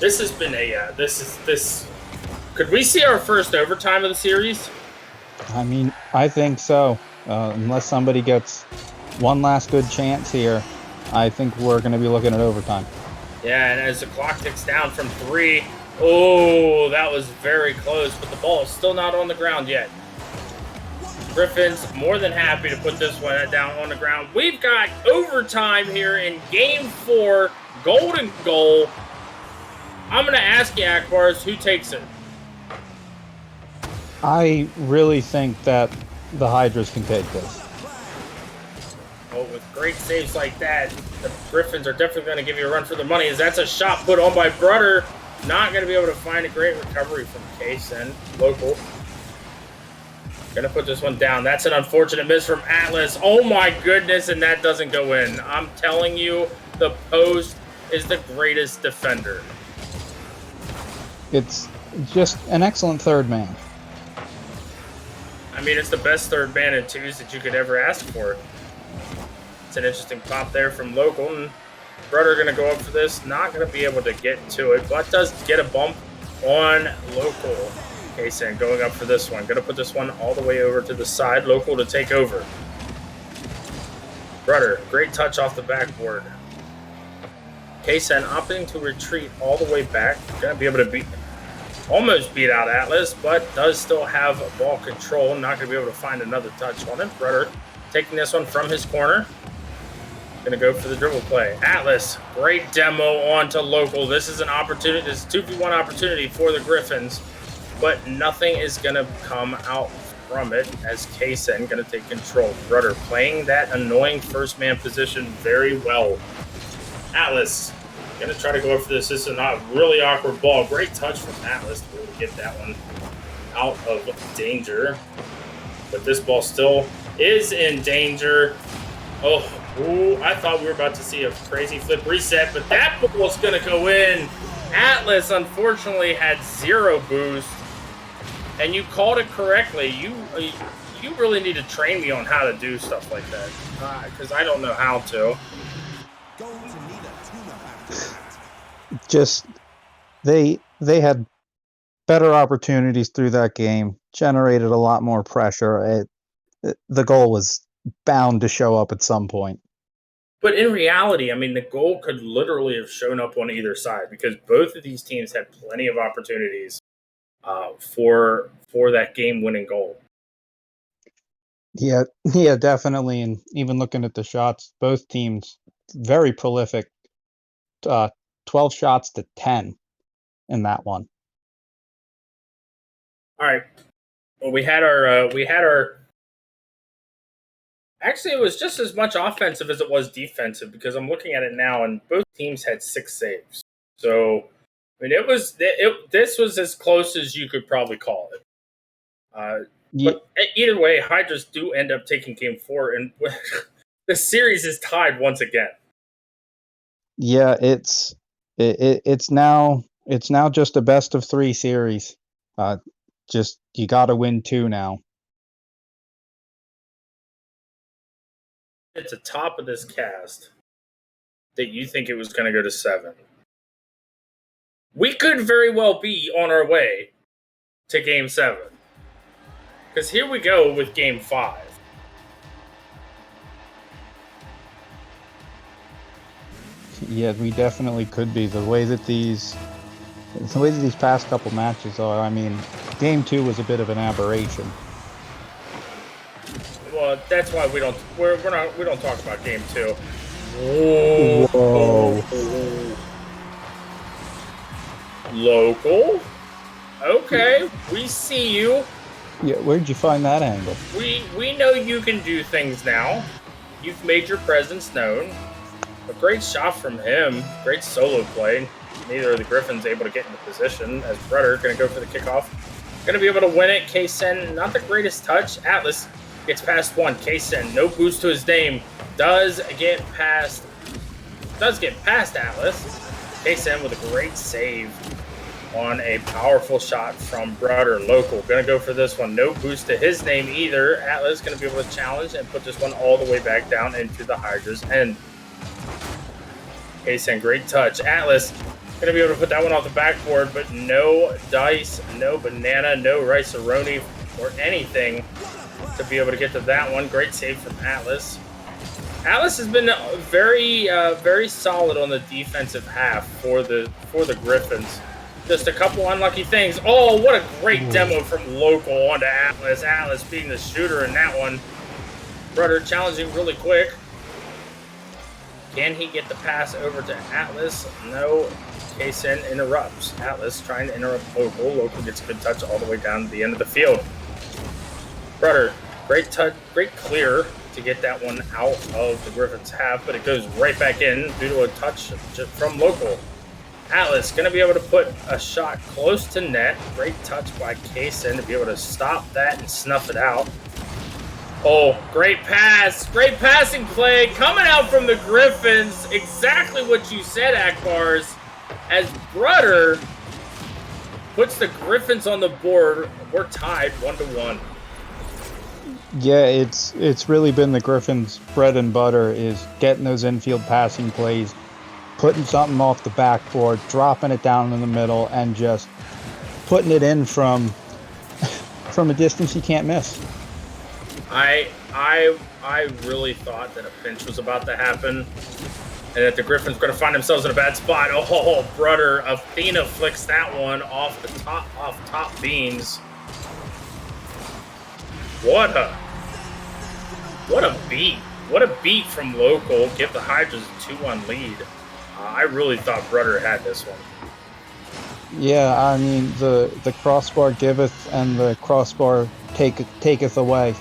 [SPEAKER 1] This has been this. Could we see our first overtime of the series?
[SPEAKER 2] I mean, I think so. Unless somebody gets one last good chance here, I think we're going to be looking at overtime.
[SPEAKER 1] Yeah, and as the clock ticks down from 3, oh, that was very close, but the ball is still not on the ground yet. Griffins more than happy to put this one down on the ground. We've got overtime here in Game 4, golden goal. I'm going to ask you, Akbars, who takes it?
[SPEAKER 2] I really think that the Hydras can take this.
[SPEAKER 1] Well, with great saves like that, the Griffins are definitely going to give you a run for the money, as that's a shot put on by Brudder. Not going to be able to find a great recovery from Kaysen. Local. Going to put this one down. That's an unfortunate miss from Atlas. Oh my goodness, and that doesn't go in. I'm telling you, the post is the greatest defender.
[SPEAKER 2] It's just an excellent third man.
[SPEAKER 1] I mean, it's the best third man in twos that you could ever ask for. It's an interesting pop there from Local. And Brudder going to go up for this. Not going to be able to get to it, but does get a bump on Local. Kaysen going up for this one. Going to put this one all the way over to the side. Local to take over. Brudder, great touch off the backboard. Kaysen opting to retreat all the way back. Going to be able to beat almost beat out Atlas, but does still have ball control. Not going to be able to find another touch on it. Rudder taking this one from his corner. Going to go for the dribble play. Atlas, great demo onto Local. This is an opportunity. This is a 2v1 opportunity for the Griffins, but nothing is going to come out from it as Kaysen going to take control. Rudder playing that annoying first man position very well. Atlas going to try to go for this. This is not a really awkward ball. Great touch from Atlas to really get that one out of danger. But this ball still is in danger. Oh, ooh, I thought we were about to see a crazy flip reset, but that ball's going to go in. Atlas, unfortunately, had 0 boost. And you called it correctly. You really need to train me on how to do stuff like that, because I don't know how to.
[SPEAKER 2] Just they had better opportunities through that game, generated a lot more pressure. The goal was bound to show up at some point.
[SPEAKER 1] But in reality, I mean, the goal could literally have shown up on either side because both of these teams had plenty of opportunities for that game-winning goal.
[SPEAKER 2] Yeah, definitely. And even looking at the shots, both teams very prolific. 12 shots to 10 in that one.
[SPEAKER 1] All right. Well, we had our. Actually, it was just as much offensive as it was defensive because I'm looking at it now, and both teams had 6 saves. So, I mean, this was as close as you could probably call it. But either way, Hydras do end up taking Game 4, and the series is tied once again.
[SPEAKER 2] Yeah, it's now just a best of 3 series. Just you got to win 2 now.
[SPEAKER 1] At the top of this cast that you think it was going to go to 7. We could very well be on our way to Game 7. Because here we go with Game 5.
[SPEAKER 2] Yeah, we definitely could be. The way that these past couple matches are, I mean, Game 2 was a bit of an aberration.
[SPEAKER 1] Well, that's why we don't talk about Game 2.
[SPEAKER 2] Whoa.
[SPEAKER 1] Local? Okay, we see you.
[SPEAKER 2] Yeah, where'd you find that angle?
[SPEAKER 1] We know you can do things now. You've made your presence known. A great shot from him. Great solo play. Neither of the Griffins able to get into position as Rudder going to go for the kickoff. Going to be able to win it. Kaysen, not the greatest touch. Atlas gets past one. Kaysen, no boost to his name. Does get past Atlas. Kaysen with a great save on a powerful shot from Rudder. Local going to go for this one. No boost to his name either. Atlas going to be able to challenge and put this one all the way back down into the Hydra's end. Kaysen, great touch. Atlas going to be able to put that one off the backboard, but no dice, no banana, no rice-a-roni or anything to be able to get to that one. Great save from Atlas. Atlas has been very solid on the defensive half for the Griffins. Just a couple unlucky things. Oh, what a great demo from Local onto Atlas. Atlas being the shooter in that one. Rudder challenging really quick. Can he get the pass over to Atlas? No. Kaysen interrupts. Atlas trying to interrupt Local. Local gets a good touch all the way down to the end of the field. Rudder, great touch, great clear to get that one out of the Griffins' half, but it goes right back in due to a touch from Local. Atlas going to be able to put a shot close to net. Great touch by Kaysen to be able to stop that and snuff it out. Oh, great pass. Great passing play coming out from the Griffins. Exactly what you said, Akbars. As Rudder puts the Griffins on the board, we're tied 1-1.
[SPEAKER 2] Yeah, it's really been the Griffins' bread and butter is getting those infield passing plays, putting something off the backboard, dropping it down in the middle, and just putting it in from a distance you can't miss.
[SPEAKER 1] I really thought that a pinch was about to happen. And that the Griffins going to find themselves in a bad spot. Oh, brother, Athena flicks that one off the top beams. What a beat. What a beat from Local. Give the Hydras a 2-1 lead. I really thought Brother had this one.
[SPEAKER 2] Yeah, I mean, the crossbar giveth and the crossbar taketh away.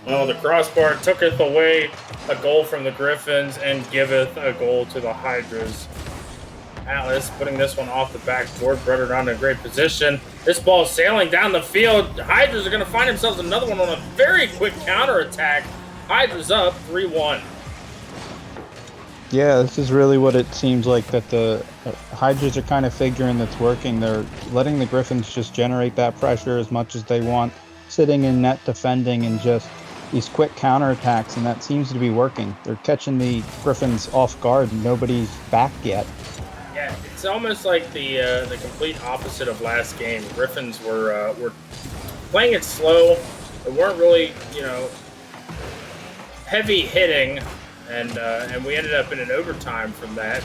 [SPEAKER 1] Well, the crossbar tooketh away a goal from the Griffins and giveth a goal to the Hydras. Atlas putting this one off the backboard. Brother down in a great position. This ball sailing down the field. The Hydras are going to find themselves another one on a very quick counterattack. Hydras up 3-1.
[SPEAKER 2] Yeah, this is really what it seems like, that the Hydras are kind of figuring that's working. They're letting the Griffins just generate that pressure as much as they want, sitting in net defending and just these quick counterattacks, and that seems to be working. They're catching the Griffins off guard and nobody's back yet.
[SPEAKER 1] Yeah, it's almost like the complete opposite of last game. Griffins were playing it slow. They weren't really, heavy hitting, and we ended up in an overtime from that.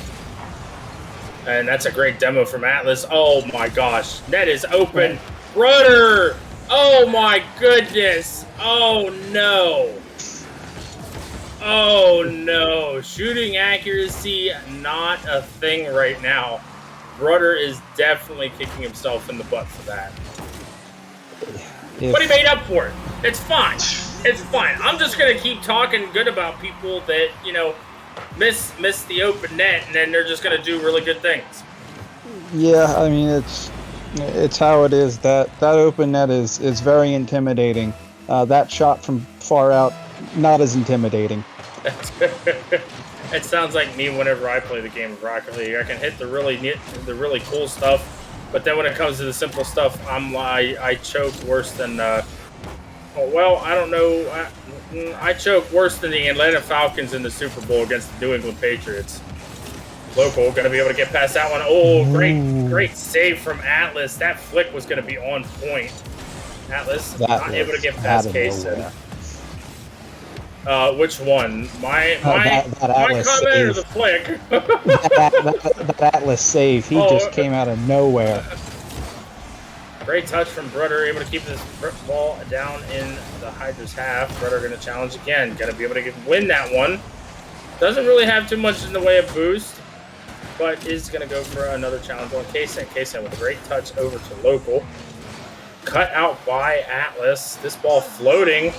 [SPEAKER 1] And that's a great demo from Atlas. Oh my gosh, net is open. Brother! Oh my goodness! Oh no! Oh no! Shooting accuracy, not a thing right now. Brother is definitely kicking himself in the butt for that. But he made up for it. It's fine. It's fine. I'm just gonna keep talking good about people that, miss the open net, and then they're just gonna do really good things.
[SPEAKER 2] Yeah, I mean, it's how it is. That open net is very intimidating. That shot from far out, not as intimidating.
[SPEAKER 1] It sounds like me whenever I play the game of Rocket League. I can hit the really cool stuff, but then when it comes to the simple stuff, I choke worse than. I don't know. I choke worse than the Atlanta Falcons in the Super Bowl against the New England Patriots. Local going to be able to get past that one. Oh, great save from Atlas. That flick was going to be on point. Atlas not able to get past Kaysen. Which one? My comment save. Or the flick?
[SPEAKER 2] that Atlas save. He just came out of nowhere.
[SPEAKER 1] Great touch from Brother, able to keep this ball down in the Hydras half. Brother going to challenge again. Going to be able to win that one. Doesn't really have too much in the way of boost, but is going to go for another challenge on Kaysen. Kaysen with a great touch over to Local. Cut out by Atlas. This ball floating.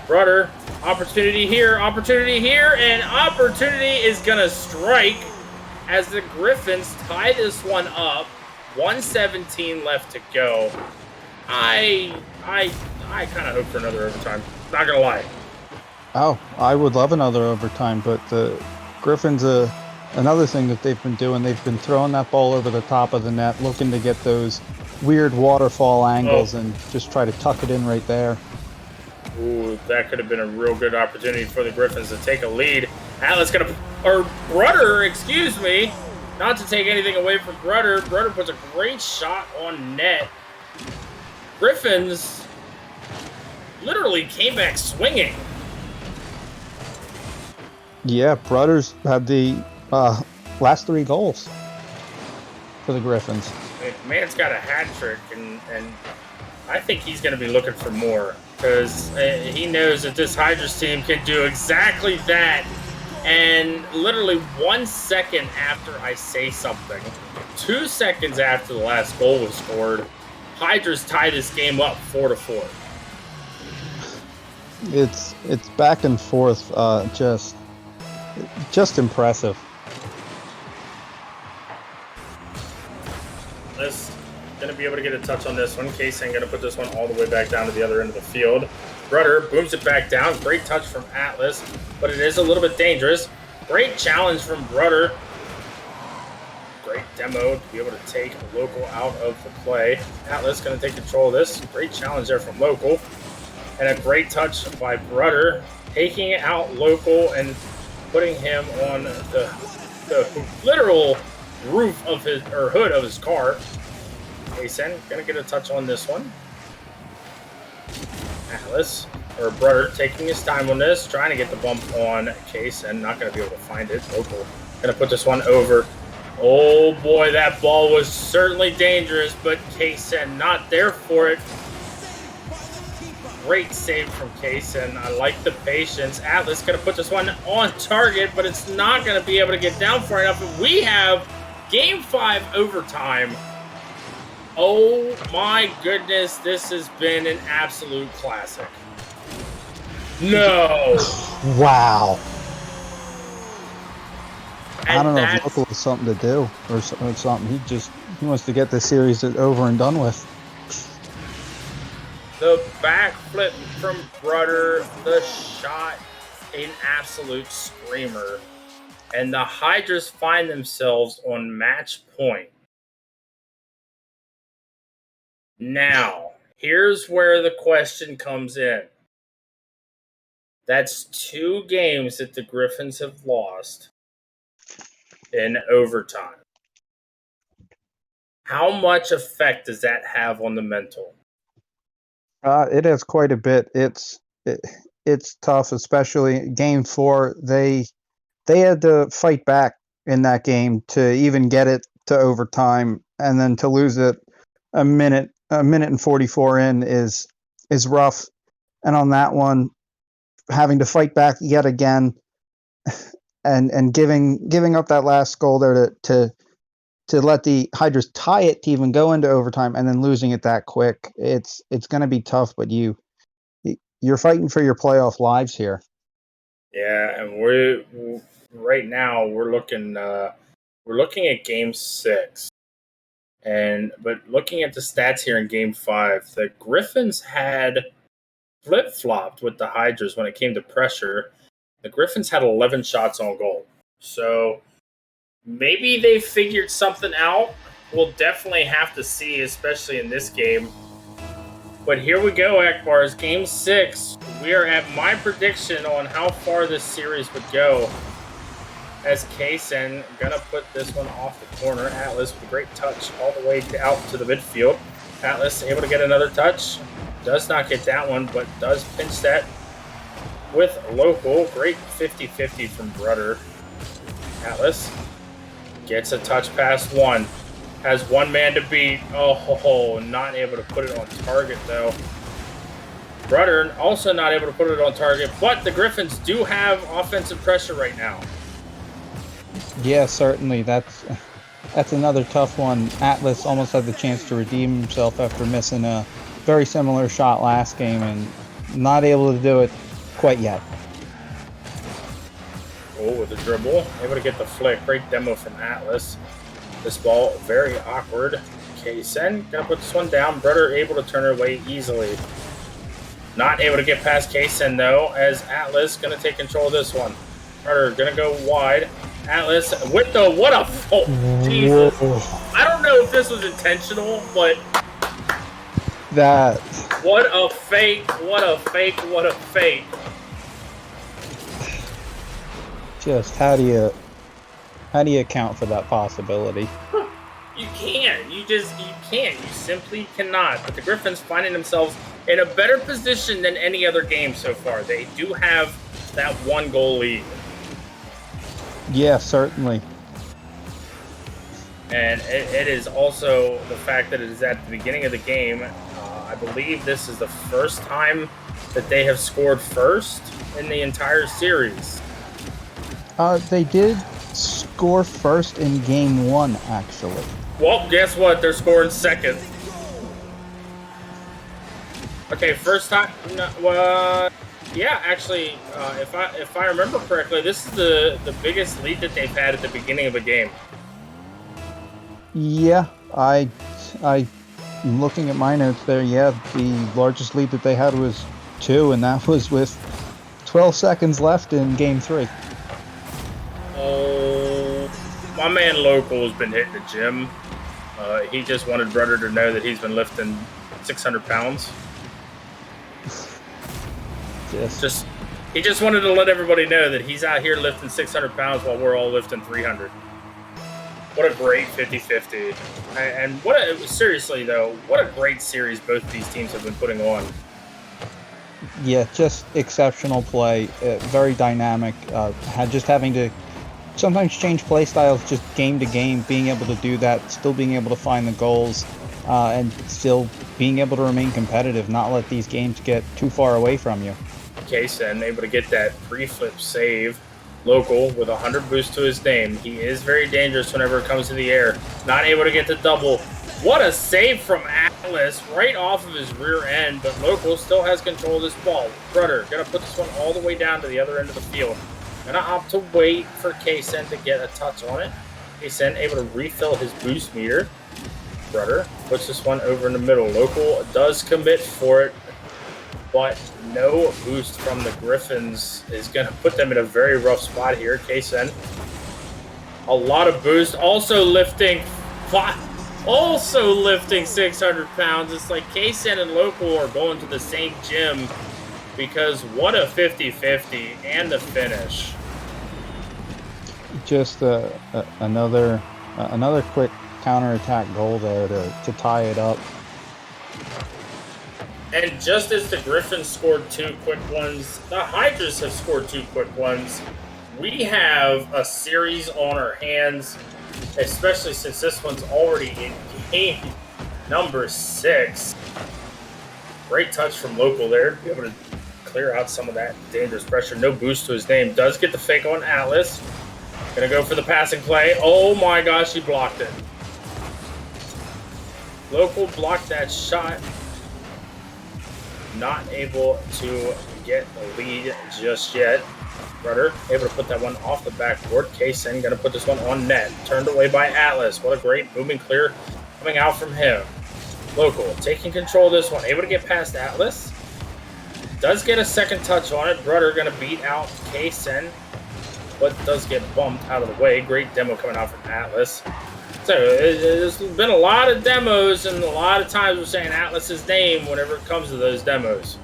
[SPEAKER 1] Brother, opportunity here, and opportunity is going to strike as the Griffins tie this one up. 1:17 left to go. I kind of hope for another overtime. Not going to lie.
[SPEAKER 2] Oh, I would love another overtime, but the Griffins, another thing that they've been doing, they've been throwing that ball over the top of the net, looking to get those weird waterfall angles and just try to tuck it in right there.
[SPEAKER 1] Ooh, that could have been a real good opportunity for the Griffins to take a lead. Atlas Brother, excuse me, not to take anything away from Brother. Brother puts a great shot on net. Griffins literally came back swinging.
[SPEAKER 2] Yeah, Brothers had the last 3 goals for the Griffins.
[SPEAKER 1] Man's got a hat trick, and I think he's going to be looking for more, because he knows that this Hydras team can do exactly that. And literally 1 second after I say something, 2 seconds after the last goal was scored, Hydras tie this game up 4-4.
[SPEAKER 2] It's back and forth, just impressive.
[SPEAKER 1] This going to be able to get a touch on this one. Kaysen going to put this one all the way back down to the other end of the field. Brother booms it back down. Great touch from Atlas, but it is a little bit dangerous. Great challenge from Brother. Great demo to be able to take Local out of the play. Atlas going to take control of this. Great challenge there from Local. And a great touch by Brother, taking out Local and putting him on the literal roof of hood of his car. Kaysen gonna get a touch on this one. Atlas or Brother taking his time on this, trying to get the bump on Case and not going to be able to find it. Local going to put this one over. Oh boy, that ball was certainly dangerous, but Kaysen not there for it. Great save from Kaysen. I like the patience. Atlas going to put this one on target, but it's not going to be able to get down far enough. And we have Game 5 overtime. Oh my goodness, this has been an absolute classic. No.
[SPEAKER 2] Wow.
[SPEAKER 1] And
[SPEAKER 2] I don't know if Local has something to do or something. He wants to get the series over and done with.
[SPEAKER 1] The backflip from Brudder, the shot, an absolute screamer. And the Hydras find themselves on match point. Now, here's where the question comes in. That's 2 games that the Griffins have lost in overtime. How much effect does that have on the mental?
[SPEAKER 2] It has quite a bit. It's tough, especially Game 4. They had to fight back in that game to even get it to overtime, and then to lose it a minute and 44 in is rough. And on that one, having to fight back yet again, and giving up that last goal there to let the Hydras tie it to even go into overtime, and then losing it that quick, it's going to be tough. But you're fighting for your playoff lives here.
[SPEAKER 1] Yeah, and right now we're looking at Game 6, but looking at the stats here in Game 5, the Griffins had flip-flopped with the Hydras when it came to pressure. The Griffins had 11 shots on goal. So maybe they figured something out. We'll definitely have to see, especially in this game. But here we go, Akbars. Game 6. We are at my prediction on how far this series would go. As Kaysen going to put this one off the corner. Atlas with a great touch all the way out to the midfield. Atlas able to get another touch. Does not get that one, but does pinch that with Local. Great 50-50 from Brudder. Atlas gets a touch past one. Has one man to beat. Oh, not able to put it on target, though. Brudder also not able to put it on target, but the Griffins do have offensive pressure right now.
[SPEAKER 2] Yeah, certainly. That's another tough one. Atlas almost had the chance to redeem himself after missing a very similar shot last game, and not able to do it quite yet.
[SPEAKER 1] Oh, with the dribble. Able to get the flick. Great demo from Atlas. This ball, very awkward. Kaysen gonna put this one down. Brudder able to turn it away easily. Not able to get past Kaysen, though, as Atlas gonna take control of this one. Brudder gonna go wide. Atlas with the, what a, oh, Jesus. I don't know if this was intentional, but
[SPEAKER 2] that.
[SPEAKER 1] What a fake, what a fake, what a fake.
[SPEAKER 2] Just how do you account for that possibility?
[SPEAKER 1] You can't. You can't. You simply cannot. But the Griffins finding themselves in a better position than any other game so far. They do have that 1-goal lead.
[SPEAKER 2] Yeah, certainly.
[SPEAKER 1] And it is also the fact that it is at the beginning of the game. I believe this is the first time that they have scored first in the entire series.
[SPEAKER 2] They did score first in Game 1, actually.
[SPEAKER 1] Well, guess what? They're scoring second. Okay, first time. Yeah, actually, if I remember correctly, this is the biggest lead that they've had at the beginning of a game.
[SPEAKER 2] Yeah, I'm looking at my notes there. Yeah, the largest lead that they had was 2, and that was with 12 seconds left in Game 3.
[SPEAKER 1] Oh, my man Local has been hitting the gym. He just wanted Brudder to know that he's been lifting 600 pounds. He just wanted to let everybody know that he's out here lifting 600 pounds while we're all lifting 300. What a great 50-50. And seriously though, what a great series both of these teams have been putting on.
[SPEAKER 2] Yeah, just exceptional play, very dynamic. Having to sometimes change play styles just game to game, being able to do that, still being able to find the goals, and still being able to remain competitive, not let these games get too far away from you.
[SPEAKER 1] Kaysen able to get that pre-flip save. Local with 100 boost to his name. He is very dangerous whenever it comes to the air. Not able to get the double. What a save from Atlas right off of his rear end, but Local still has control of this ball. Brudder gonna put this one all the way down to the other end of the field. Gonna opt to wait for Kaysen to get a touch on it. Kaysen able to refill his boost meter. Brudder puts this one over in the middle. Local does commit for it, but no boost from the Griffins is going to put them in a very rough spot here. Kaysen, a lot of boost, also lifting 600 pounds. It's like Kaysen and Local are going to the same gym, because what a 50-50 and the finish.
[SPEAKER 2] Just another quick counterattack goal there to tie it up.
[SPEAKER 1] And just as the Griffins scored 2 quick ones, the Hydras have scored 2 quick ones. We have a series on our hands, especially since this one's already in game number 6. Great touch from Local there, be able to clear out some of that dangerous pressure. No boost to his name. Does get the fake on Atlas. Gonna go for the passing play. Oh my gosh, he blocked it. Local blocked that shot. Not able to get the lead just yet. Brudder able to put that one off the backboard. Kaysen going to put this one on net. Turned away by Atlas. What a great moving clear coming out from him. Local taking control of this one. Able to get past Atlas. Does get a second touch on it. Brudder going to beat out Kaysen, but does get bumped out of the way. Great demo coming out from Atlas. So there's been a lot of demos, and a lot of times we're saying Atlas's name whenever it comes to those demos.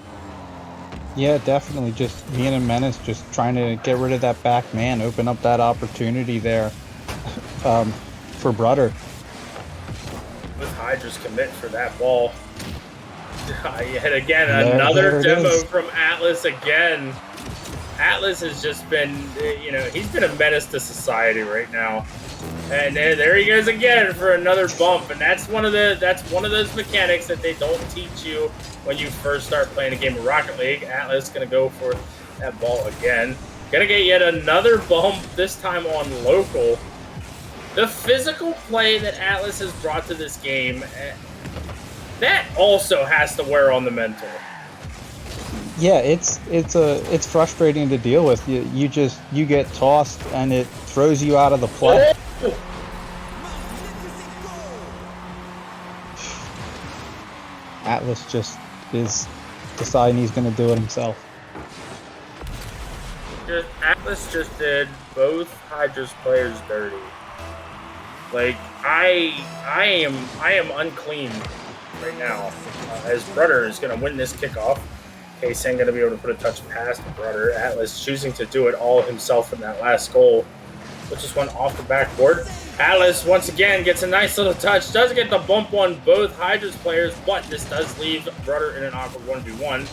[SPEAKER 2] Yeah, definitely. Just me and Menace just trying to get rid of that back man, open up that opportunity there for Brudder.
[SPEAKER 1] With Hydra's commit for that ball. Yet again, another demo from Atlas again. Atlas has just been, he's been a menace to society right now. And there he goes again for another bump, and that's one of those mechanics that they don't teach you when you first start playing a game of Rocket League. Atlas gonna go for that ball again. Gonna get yet another bump, this time on Local. The physical play that Atlas has brought to this game, that also has to wear on the mental.
[SPEAKER 2] Yeah, it's frustrating to deal with. You get tossed and it throws you out of the play. Atlas just is deciding he's going to do it himself.
[SPEAKER 1] Atlas just did both Hydra's players dirty. Like I am unclean right now. As Brudder is going to win this kickoff. Kaysen going to be able to put a touch past Brudder. Atlas choosing to do it all himself in that last goal. Which just went off the backboard. Atlas once again gets a nice little touch. Does get the bump on both Hydra's players, but this does leave Brudder in an awkward 1v1.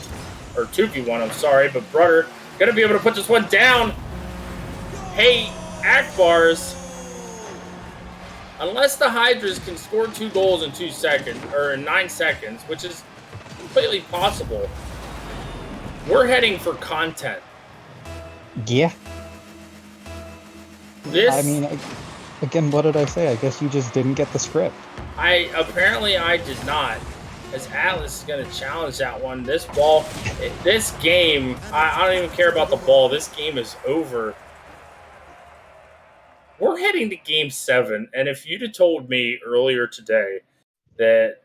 [SPEAKER 1] Or 2v1, I'm sorry. But Brudder going to be able to put this one down. Hey, Akbars. Unless the Hydras can score 2 goals in 2 seconds, or in 9 seconds, which is completely possible, we're heading for content.
[SPEAKER 2] Yeah. I mean, again, what did I say? I guess you just didn't get the script.
[SPEAKER 1] Apparently I did not. As Atlas is going to challenge that one. This ball, this game, I don't even care about the ball. This game is over. We're heading to Game 7, and if you'd have told me earlier today that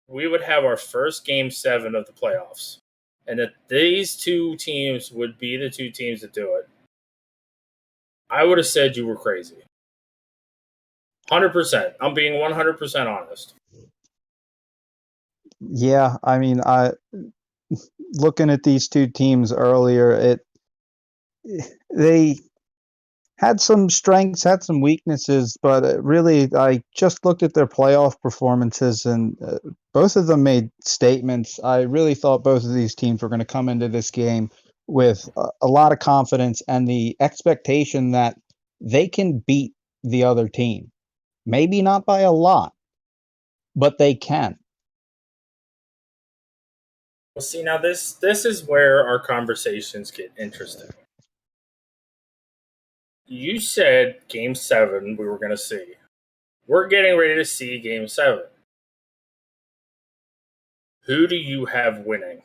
[SPEAKER 1] we would have our first Game 7 of the playoffs, and that these 2 teams would be the 2 teams that do it, I would have said you were crazy. 100%. I'm being 100% honest.
[SPEAKER 2] Yeah, I mean, looking at these 2 teams earlier, they had some strengths, had some weaknesses, but really, I just looked at their playoff performances, and both of them made statements. I really thought both of these teams were going to come into this game with a lot of confidence and the expectation that they can beat the other team. Maybe not by a lot, but they can.
[SPEAKER 1] Well, see, now this is where our conversations get interesting. You said Game 7 we were going to see. We're getting ready to see Game 7. Who do you have winning?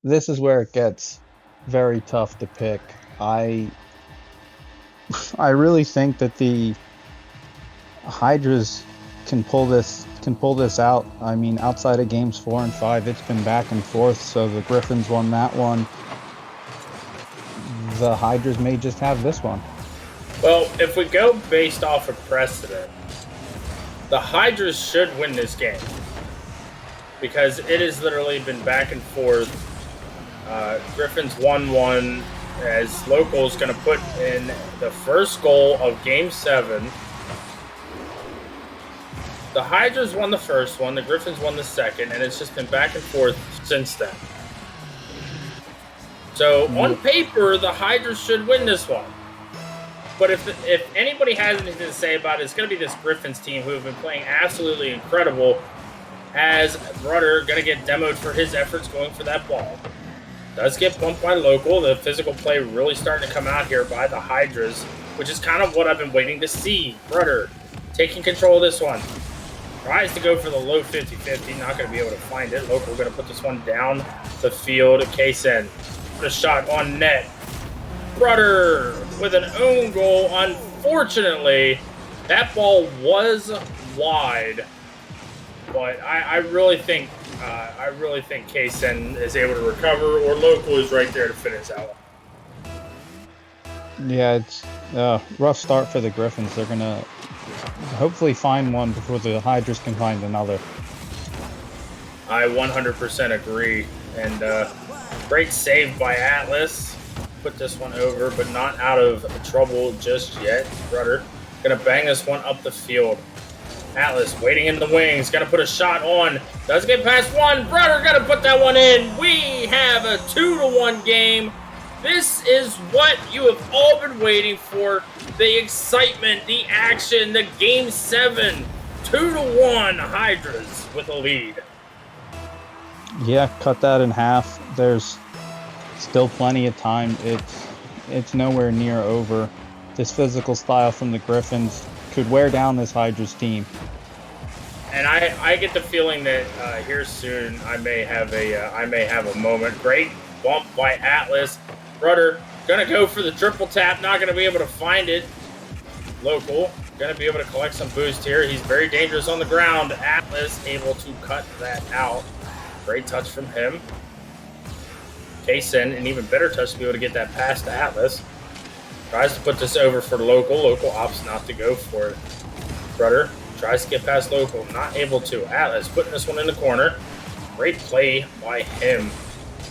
[SPEAKER 2] This is where it gets very tough to pick. I really think that the Hydras can pull this out. I mean, outside of games 4 and 5, it's been back and forth. So the Griffins won that one. The Hydras may just have this one.
[SPEAKER 1] Well, if we go based off of precedent, the Hydras should win this game because it has literally been back and forth. Griffins won one as Local's going to put in the first goal of Game 7. The Hydras won the first one, the Griffins won the second, and it's just been back and forth since then. So, on paper, the Hydras should win this one. But if anybody has anything to say about it, it's going to be this Griffins team who have been playing absolutely incredible. As Rudder going to get demoed for his efforts going for that ball. Does get bumped by Local. The physical play really starting to come out here by the Hydras, which is kind of what I've been waiting to see. Rudder taking control of this one. Tries to go for the low 50-50. Not going to be able to find it. Local going to put this one down the field. Kaysen. The shot on net. Rudder with an own goal. Unfortunately, that ball was wide. But I really think Kaysen is able to recover, or Local is right there to finish out.
[SPEAKER 2] Yeah, it's a rough start for the Griffins. They're gonna hopefully find one before the Hydras can find another.
[SPEAKER 1] I 100% agree, and great save by Atlas. Put this one over, but not out of trouble just yet. Rudder gonna bang this one up the field. Atlas waiting in the wings, gonna put a shot on. Does get past one. Rudder gonna put that one in. We have a 2-1 game. This is what you have all been waiting for. The excitement, the action, the Game 7. 2-1 Hydras with a lead.
[SPEAKER 2] Yeah, cut that in half. There's still plenty of time. It's nowhere near over. This physical style from the Griffins could wear down this Hydras team.
[SPEAKER 1] And I get the feeling that here soon I may have a moment. Great bump by Atlas. Rudder gonna go for the triple tap. Not gonna be able to find it. Local gonna be able to collect some boost here. He's very dangerous on the ground. Atlas able to cut that out. Great touch from him. Kaysen, an even better touch to be able to get that pass to Atlas. Tries to put this over for Local. Local opts not to go for it. Rudder tries to get past Local. Not able to. Atlas putting this one in the corner. Great play by him.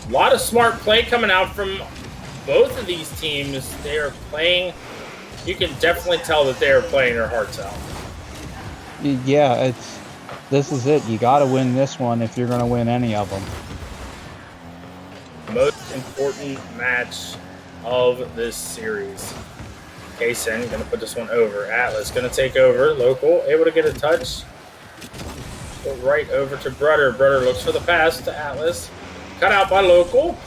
[SPEAKER 1] A lot of smart play coming out from both of these teams. They are playing. You can definitely tell that they are playing their hearts out.
[SPEAKER 2] Yeah, this is it. You got to win this one if you're going to win any of them.
[SPEAKER 1] Most important match of this series. Kaysen going to put this one over. Atlas going to take over. Local able to get a touch. Go right over to Brudder. Brudder looks for the pass to Atlas. Cut out by Local.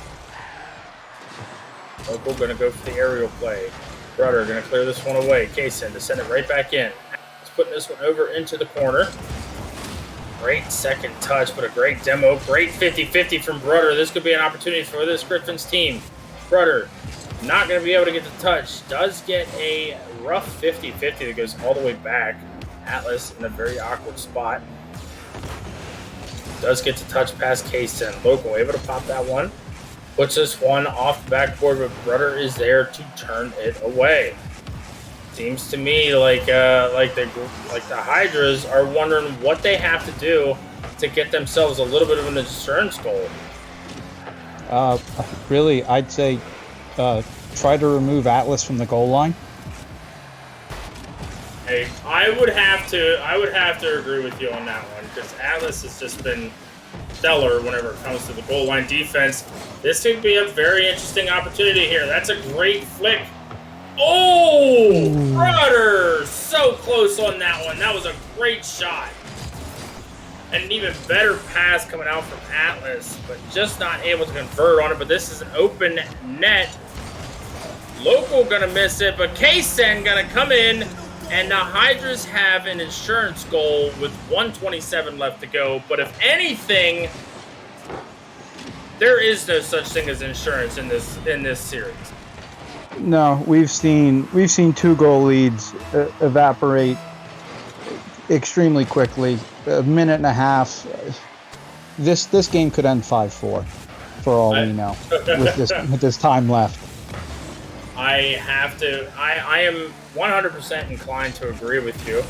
[SPEAKER 1] Local going to go for the aerial play. Brudder going to clear this one away. Kaysen to send it right back in. Atlas putting this one over into the corner. Great second touch, but a great demo. Great 50-50 from Brudder. This could be an opportunity for this Griffins team. Brudder not going to be able to get the touch. Does get a rough 50-50 that goes all the way back. Atlas in a very awkward spot. Does get to touch past Kaysen. Local able to pop that one. Puts this one off the backboard, but Brudder is there to turn it away. Seems to me like the Hydras are wondering what they have to do to get themselves a little bit of an insurance goal.
[SPEAKER 2] Really, I'd say try to remove Atlas from the goal line.
[SPEAKER 1] Hey, I would have to agree with you on that one because Atlas has just been stellar whenever it comes to the goal line defense. This could be a very interesting opportunity here. That's a great flick. Oh, Rudder! So close on that one. That was a great shot. And an even better pass coming out from Atlas, but just not able to convert on it. But this is an open net. Local gonna miss it, but Kaysen gonna come in, and the Hydras have an insurance goal with 127 left to go. But if anything, there is no such thing as insurance in this series.
[SPEAKER 2] No, we've seen 2-goal leads evaporate extremely quickly. A minute and a half. This game could end 5-4, for all we know, with this time left.
[SPEAKER 1] I am 100% inclined to agree with you.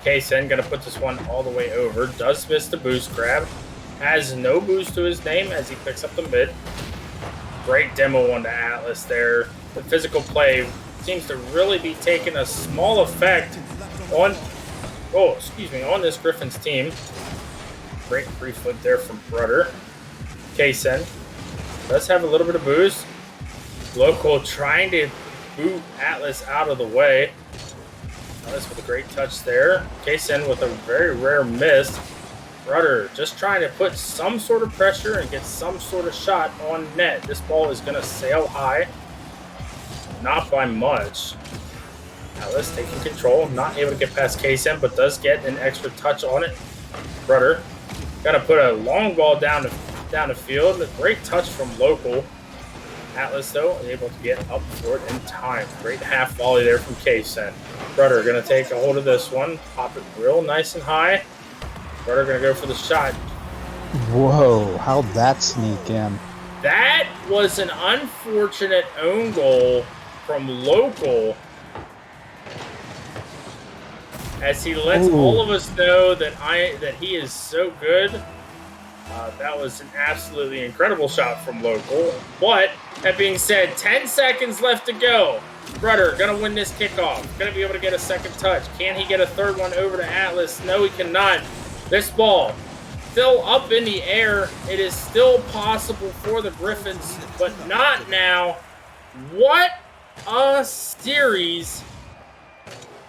[SPEAKER 1] Kaysen gonna put this one all the way over. Does miss the boost grab. Has no boost to his name as he picks up the mid. Great demo on the Atlas there. The physical play seems to really be taking a small effect on this Griffins team. Great free flip there from Rudder. Kaysen does have a little bit of boost. Local trying to boot Atlas out of the way. Atlas with a great touch there. Kaysen with a very rare miss. Rudder just trying to put some sort of pressure and get some sort of shot on net. This ball is going to sail high. Not by much. Atlas taking control. Not able to get past Kaysen, but does get an extra touch on it. Rudder got to put a long ball down the field. A great touch from Local. Atlas, though, able to get up for it in time. Great half volley there from Kaysen. Rudder going to take a hold of this one. Pop it real nice and high. Rudder going to go for the shot.
[SPEAKER 2] Whoa, how'd that sneak in?
[SPEAKER 1] That was an unfortunate own goal from Local, as he lets all of us know that he is so good. That was an absolutely incredible shot from Local. But that being said, 10 seconds left to go. Rudder gonna win this kickoff. Gonna be able to get a second touch. Can he get a third one over to Atlas? No, he cannot. This ball still up in the air. It is still possible for the Griffins, but not now. What a series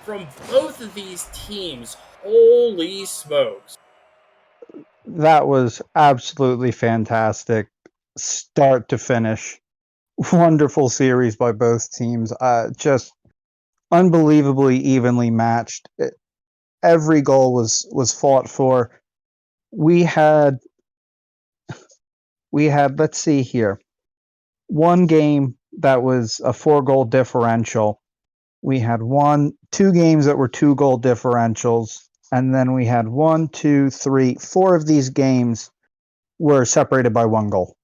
[SPEAKER 1] from both of these teams. Holy smokes.
[SPEAKER 2] That was absolutely fantastic, start to finish. Wonderful series by both teams. Just unbelievably evenly matched. Every goal was fought for. We had, let's see here, one game that was a 4-goal differential. We had 2 games that were 2-goal differentials. And then we had 1, 2, 3, 4 of these games were separated by 1 goal.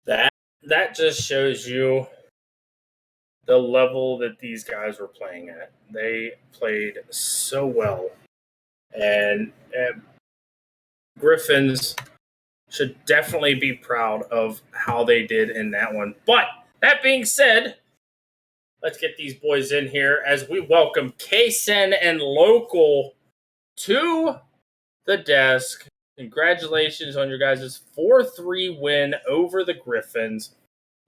[SPEAKER 1] That just shows you the level that these guys were playing at. They played so well. And Griffins should definitely be proud of how they did in that one. But that being said, let's get these boys in here as we welcome Kaysen and Local to the desk. Congratulations on your guys' 4-3 win over the Griffins.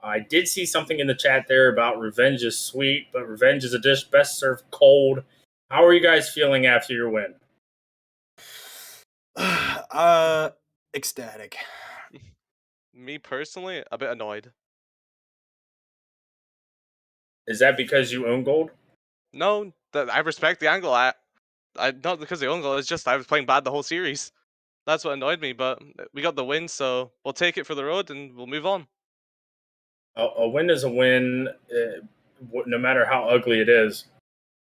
[SPEAKER 1] I did see something in the chat there about revenge is sweet, but revenge is a dish best served cold. How are you guys feeling after your win?
[SPEAKER 3] Ecstatic.
[SPEAKER 4] Me personally, a bit annoyed.
[SPEAKER 1] Is that because you own gold?
[SPEAKER 4] No, I respect the angle. I not because they own gold. It's just I was playing bad the whole series. That's what annoyed me. But we got the win, so we'll take it for the road and we'll move on.
[SPEAKER 1] A win is a win, no matter how ugly it is.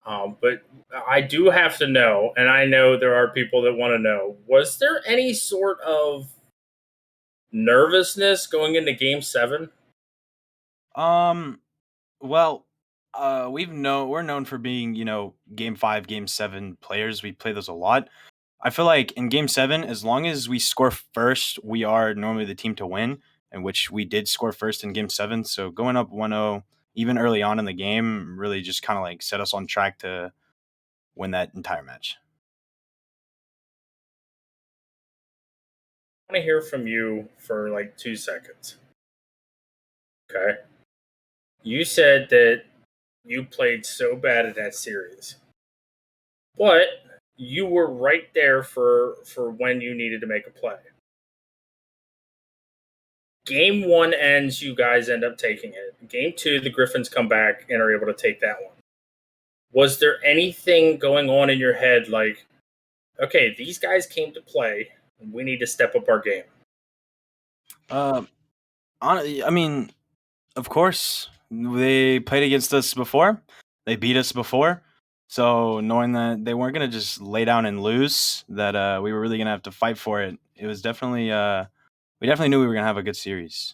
[SPEAKER 1] But I do have to know, and I know there are people that want to know, was there any sort of nervousness going into Game 7?
[SPEAKER 3] Well, we're known for being, Game 5, Game 7 players. We play those a lot. I feel like in Game 7, as long as we score first, we are normally the team to win, in which we did score first in Game 7. So going up 1-0, even early on in the game, really just kind of like set us on track to win that entire match.
[SPEAKER 1] I want to hear from you for like 2 seconds. Okay. You said that you played so bad in that series, but you were right there for when you needed to make a play. Game 1 ends, you guys end up taking it. Game 2, the Griffins come back and are able to take that one. Was there anything going on in your head like, okay, these guys came to play, and we need to step up our game?
[SPEAKER 3] I mean, of course, they played against us before. They beat us before. So knowing that they weren't going to just lay down and lose, that we were really going to have to fight for it, it was definitely we definitely knew we were going to have a good series.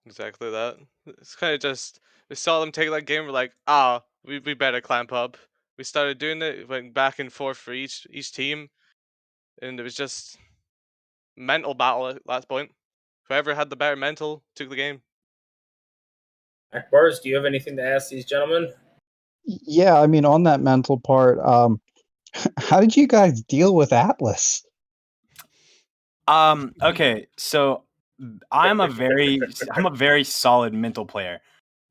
[SPEAKER 4] Exactly that. It's kind of just we saw them take that game. We're like, we better clamp up. We started doing it, went back and forth for each team, and it was just mental battle at that point. Whoever had the better mental took the game.
[SPEAKER 1] Akbars, do you have anything to ask these gentlemen?
[SPEAKER 2] Yeah, I mean, on that mental part, how did you guys deal with Atlas?
[SPEAKER 3] Okay, so I'm a very solid mental player.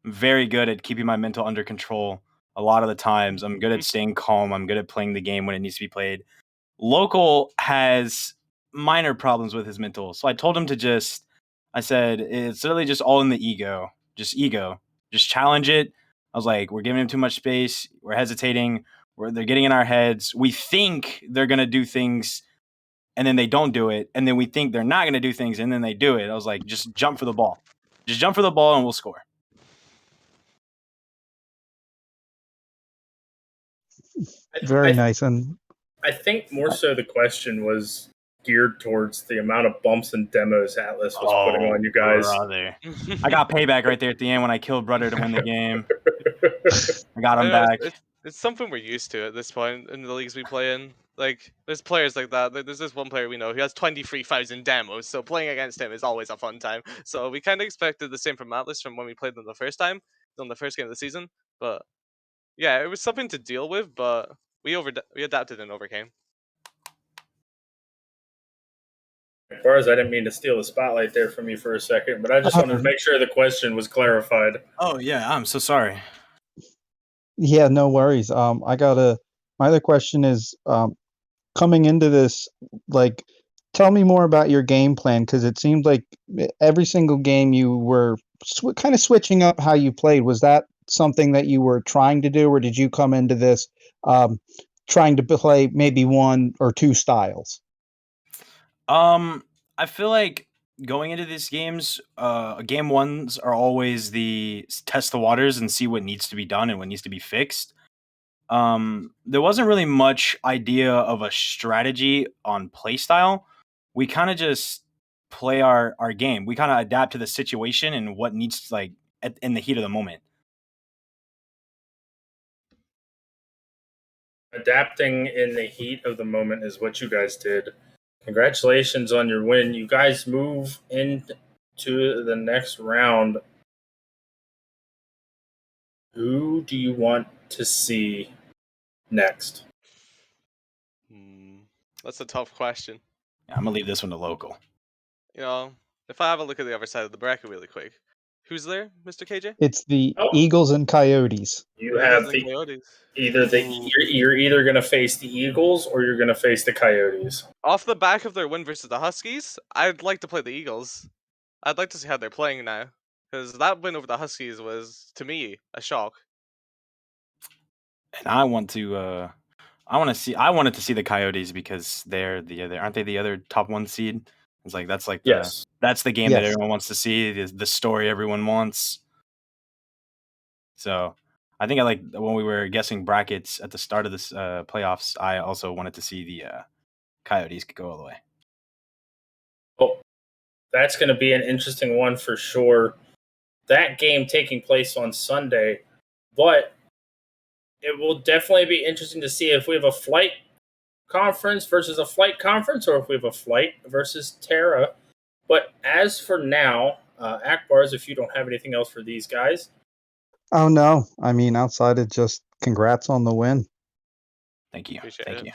[SPEAKER 3] I'm very good at keeping my mental under control a lot of the times. I'm good at staying calm. I'm good at playing the game when it needs to be played. Local has minor problems with his mental. So I told him I said, it's literally just all in the ego. Just ego. Just challenge it. I was like, we're giving him too much space. We're hesitating. They're getting in our heads. We think they're going to do things and then they don't do it. And then we think they're not going to do things and then they do it. I was like, just jump for the ball. Just jump for the ball and we'll score.
[SPEAKER 2] Very nice. And
[SPEAKER 1] I think more so the question was geared towards the amount of bumps and demos Atlas was putting on you guys.
[SPEAKER 3] Brother. I got payback right there at the end when I killed Brother to win the game. I got him
[SPEAKER 4] I know,
[SPEAKER 3] back.
[SPEAKER 4] it's something we're used to at this point in the leagues we play in. Like, there's players like that. There's this one player we know who has 23,000 demos, so playing against him is always a fun time. So we kind of expected the same from Atlas from when we played them the first time, on the first game of the season. But yeah, it was something to deal with, but we adapted and overcame.
[SPEAKER 1] Bars, I didn't mean to steal the spotlight there from you for a second, but I just wanted to make sure the question was clarified.
[SPEAKER 3] Oh yeah, I'm so sorry.
[SPEAKER 2] yeah, no worries. My other question is, coming into this, like, tell me more about your game plan, because it seemed like every single game you were kind of switching up how you played. Was that something that you were trying to do, or did you come into this trying to play maybe one or two styles?
[SPEAKER 3] I feel like going into these games, game ones are always the test the waters and see what needs to be done and what needs to be fixed. There wasn't really much idea of a strategy on play style. We kind of just play our game. We kind of adapt to the situation and what needs in the heat of the moment.
[SPEAKER 1] Adapting in the heat of the moment is what you guys did. Congratulations on your win. You guys move into the next round. Who do you want to see next?
[SPEAKER 4] That's a tough question.
[SPEAKER 3] Yeah, I'm gonna leave this one to local.
[SPEAKER 4] You know, if I have a look at the other side of the bracket really quick, who's there, Mr. KJ?
[SPEAKER 2] It's the Eagles and Coyotes.
[SPEAKER 1] You have
[SPEAKER 4] Eagles and Coyotes.
[SPEAKER 1] You're either going to face the Eagles or you're going to face the Coyotes.
[SPEAKER 4] Off the back of their win versus the Huskies, I'd like to play the Eagles. I'd like to see how they're playing now, because that win over the Huskies was, to me, a shock.
[SPEAKER 3] And I wanted to see the Coyotes because aren't they the other top one seed? It's like that's the game that everyone wants to see, the story everyone wants. So I think when we were guessing brackets at the start of this playoffs, I also wanted to see the Coyotes could go all the way.
[SPEAKER 1] Well, that's going to be an interesting one for sure. That game taking place on Sunday, but it will definitely be interesting to see if we have a flight conference versus a flight conference, or if we have a flight versus Terra. But as for now, Akbars, if you don't have anything else for these guys.
[SPEAKER 2] Oh no, I mean outside of just congrats on the win.
[SPEAKER 3] Thank you.
[SPEAKER 4] Appreciate
[SPEAKER 3] Thank
[SPEAKER 4] it.
[SPEAKER 3] you.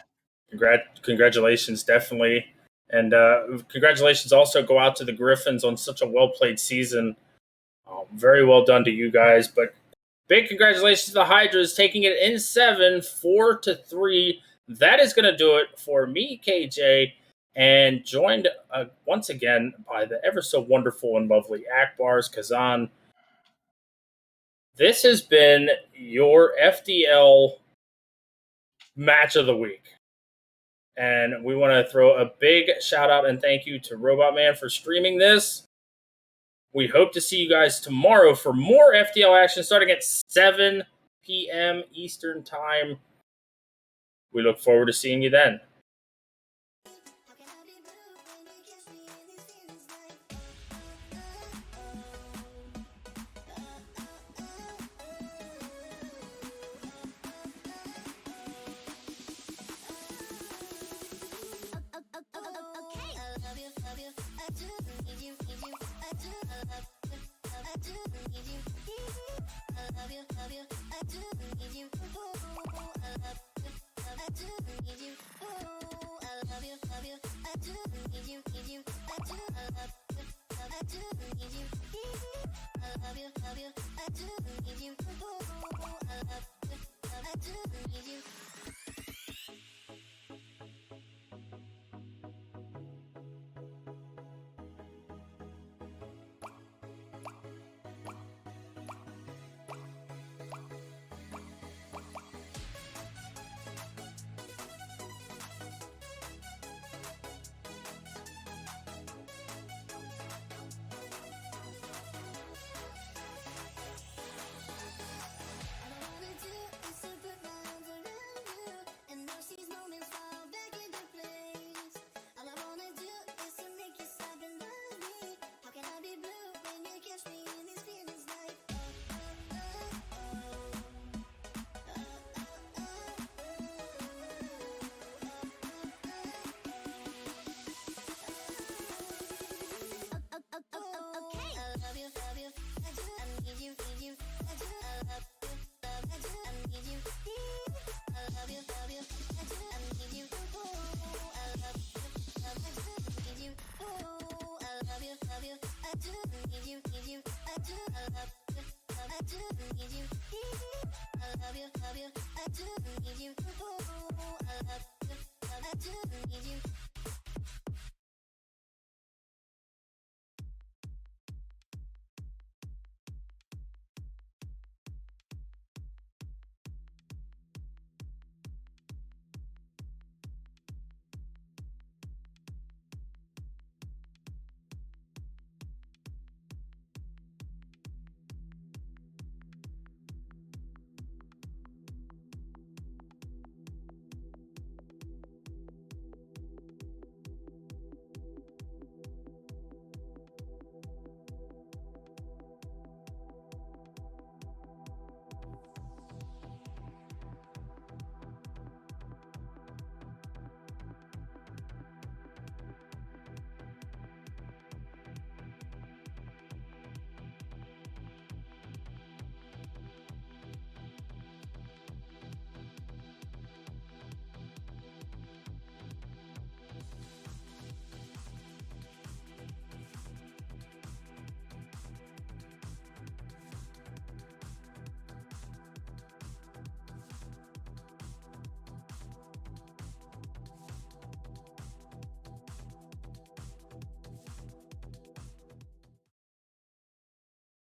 [SPEAKER 1] Congratulations, definitely. And congratulations also go out to the Griffins on such a well-played season. Very well done to you guys. But big congratulations to the Hydras taking it in 7, 4-3. That is going to do it for me, KJ, and joined once again by the ever so wonderful and lovely Akbars Kazan. This has been your FDL match of the week. And we want to throw a big shout out and thank you to Robot Man for streaming this. We hope to see you guys tomorrow for more FDL action starting at 7 p.m. Eastern Time. We look forward to seeing you then.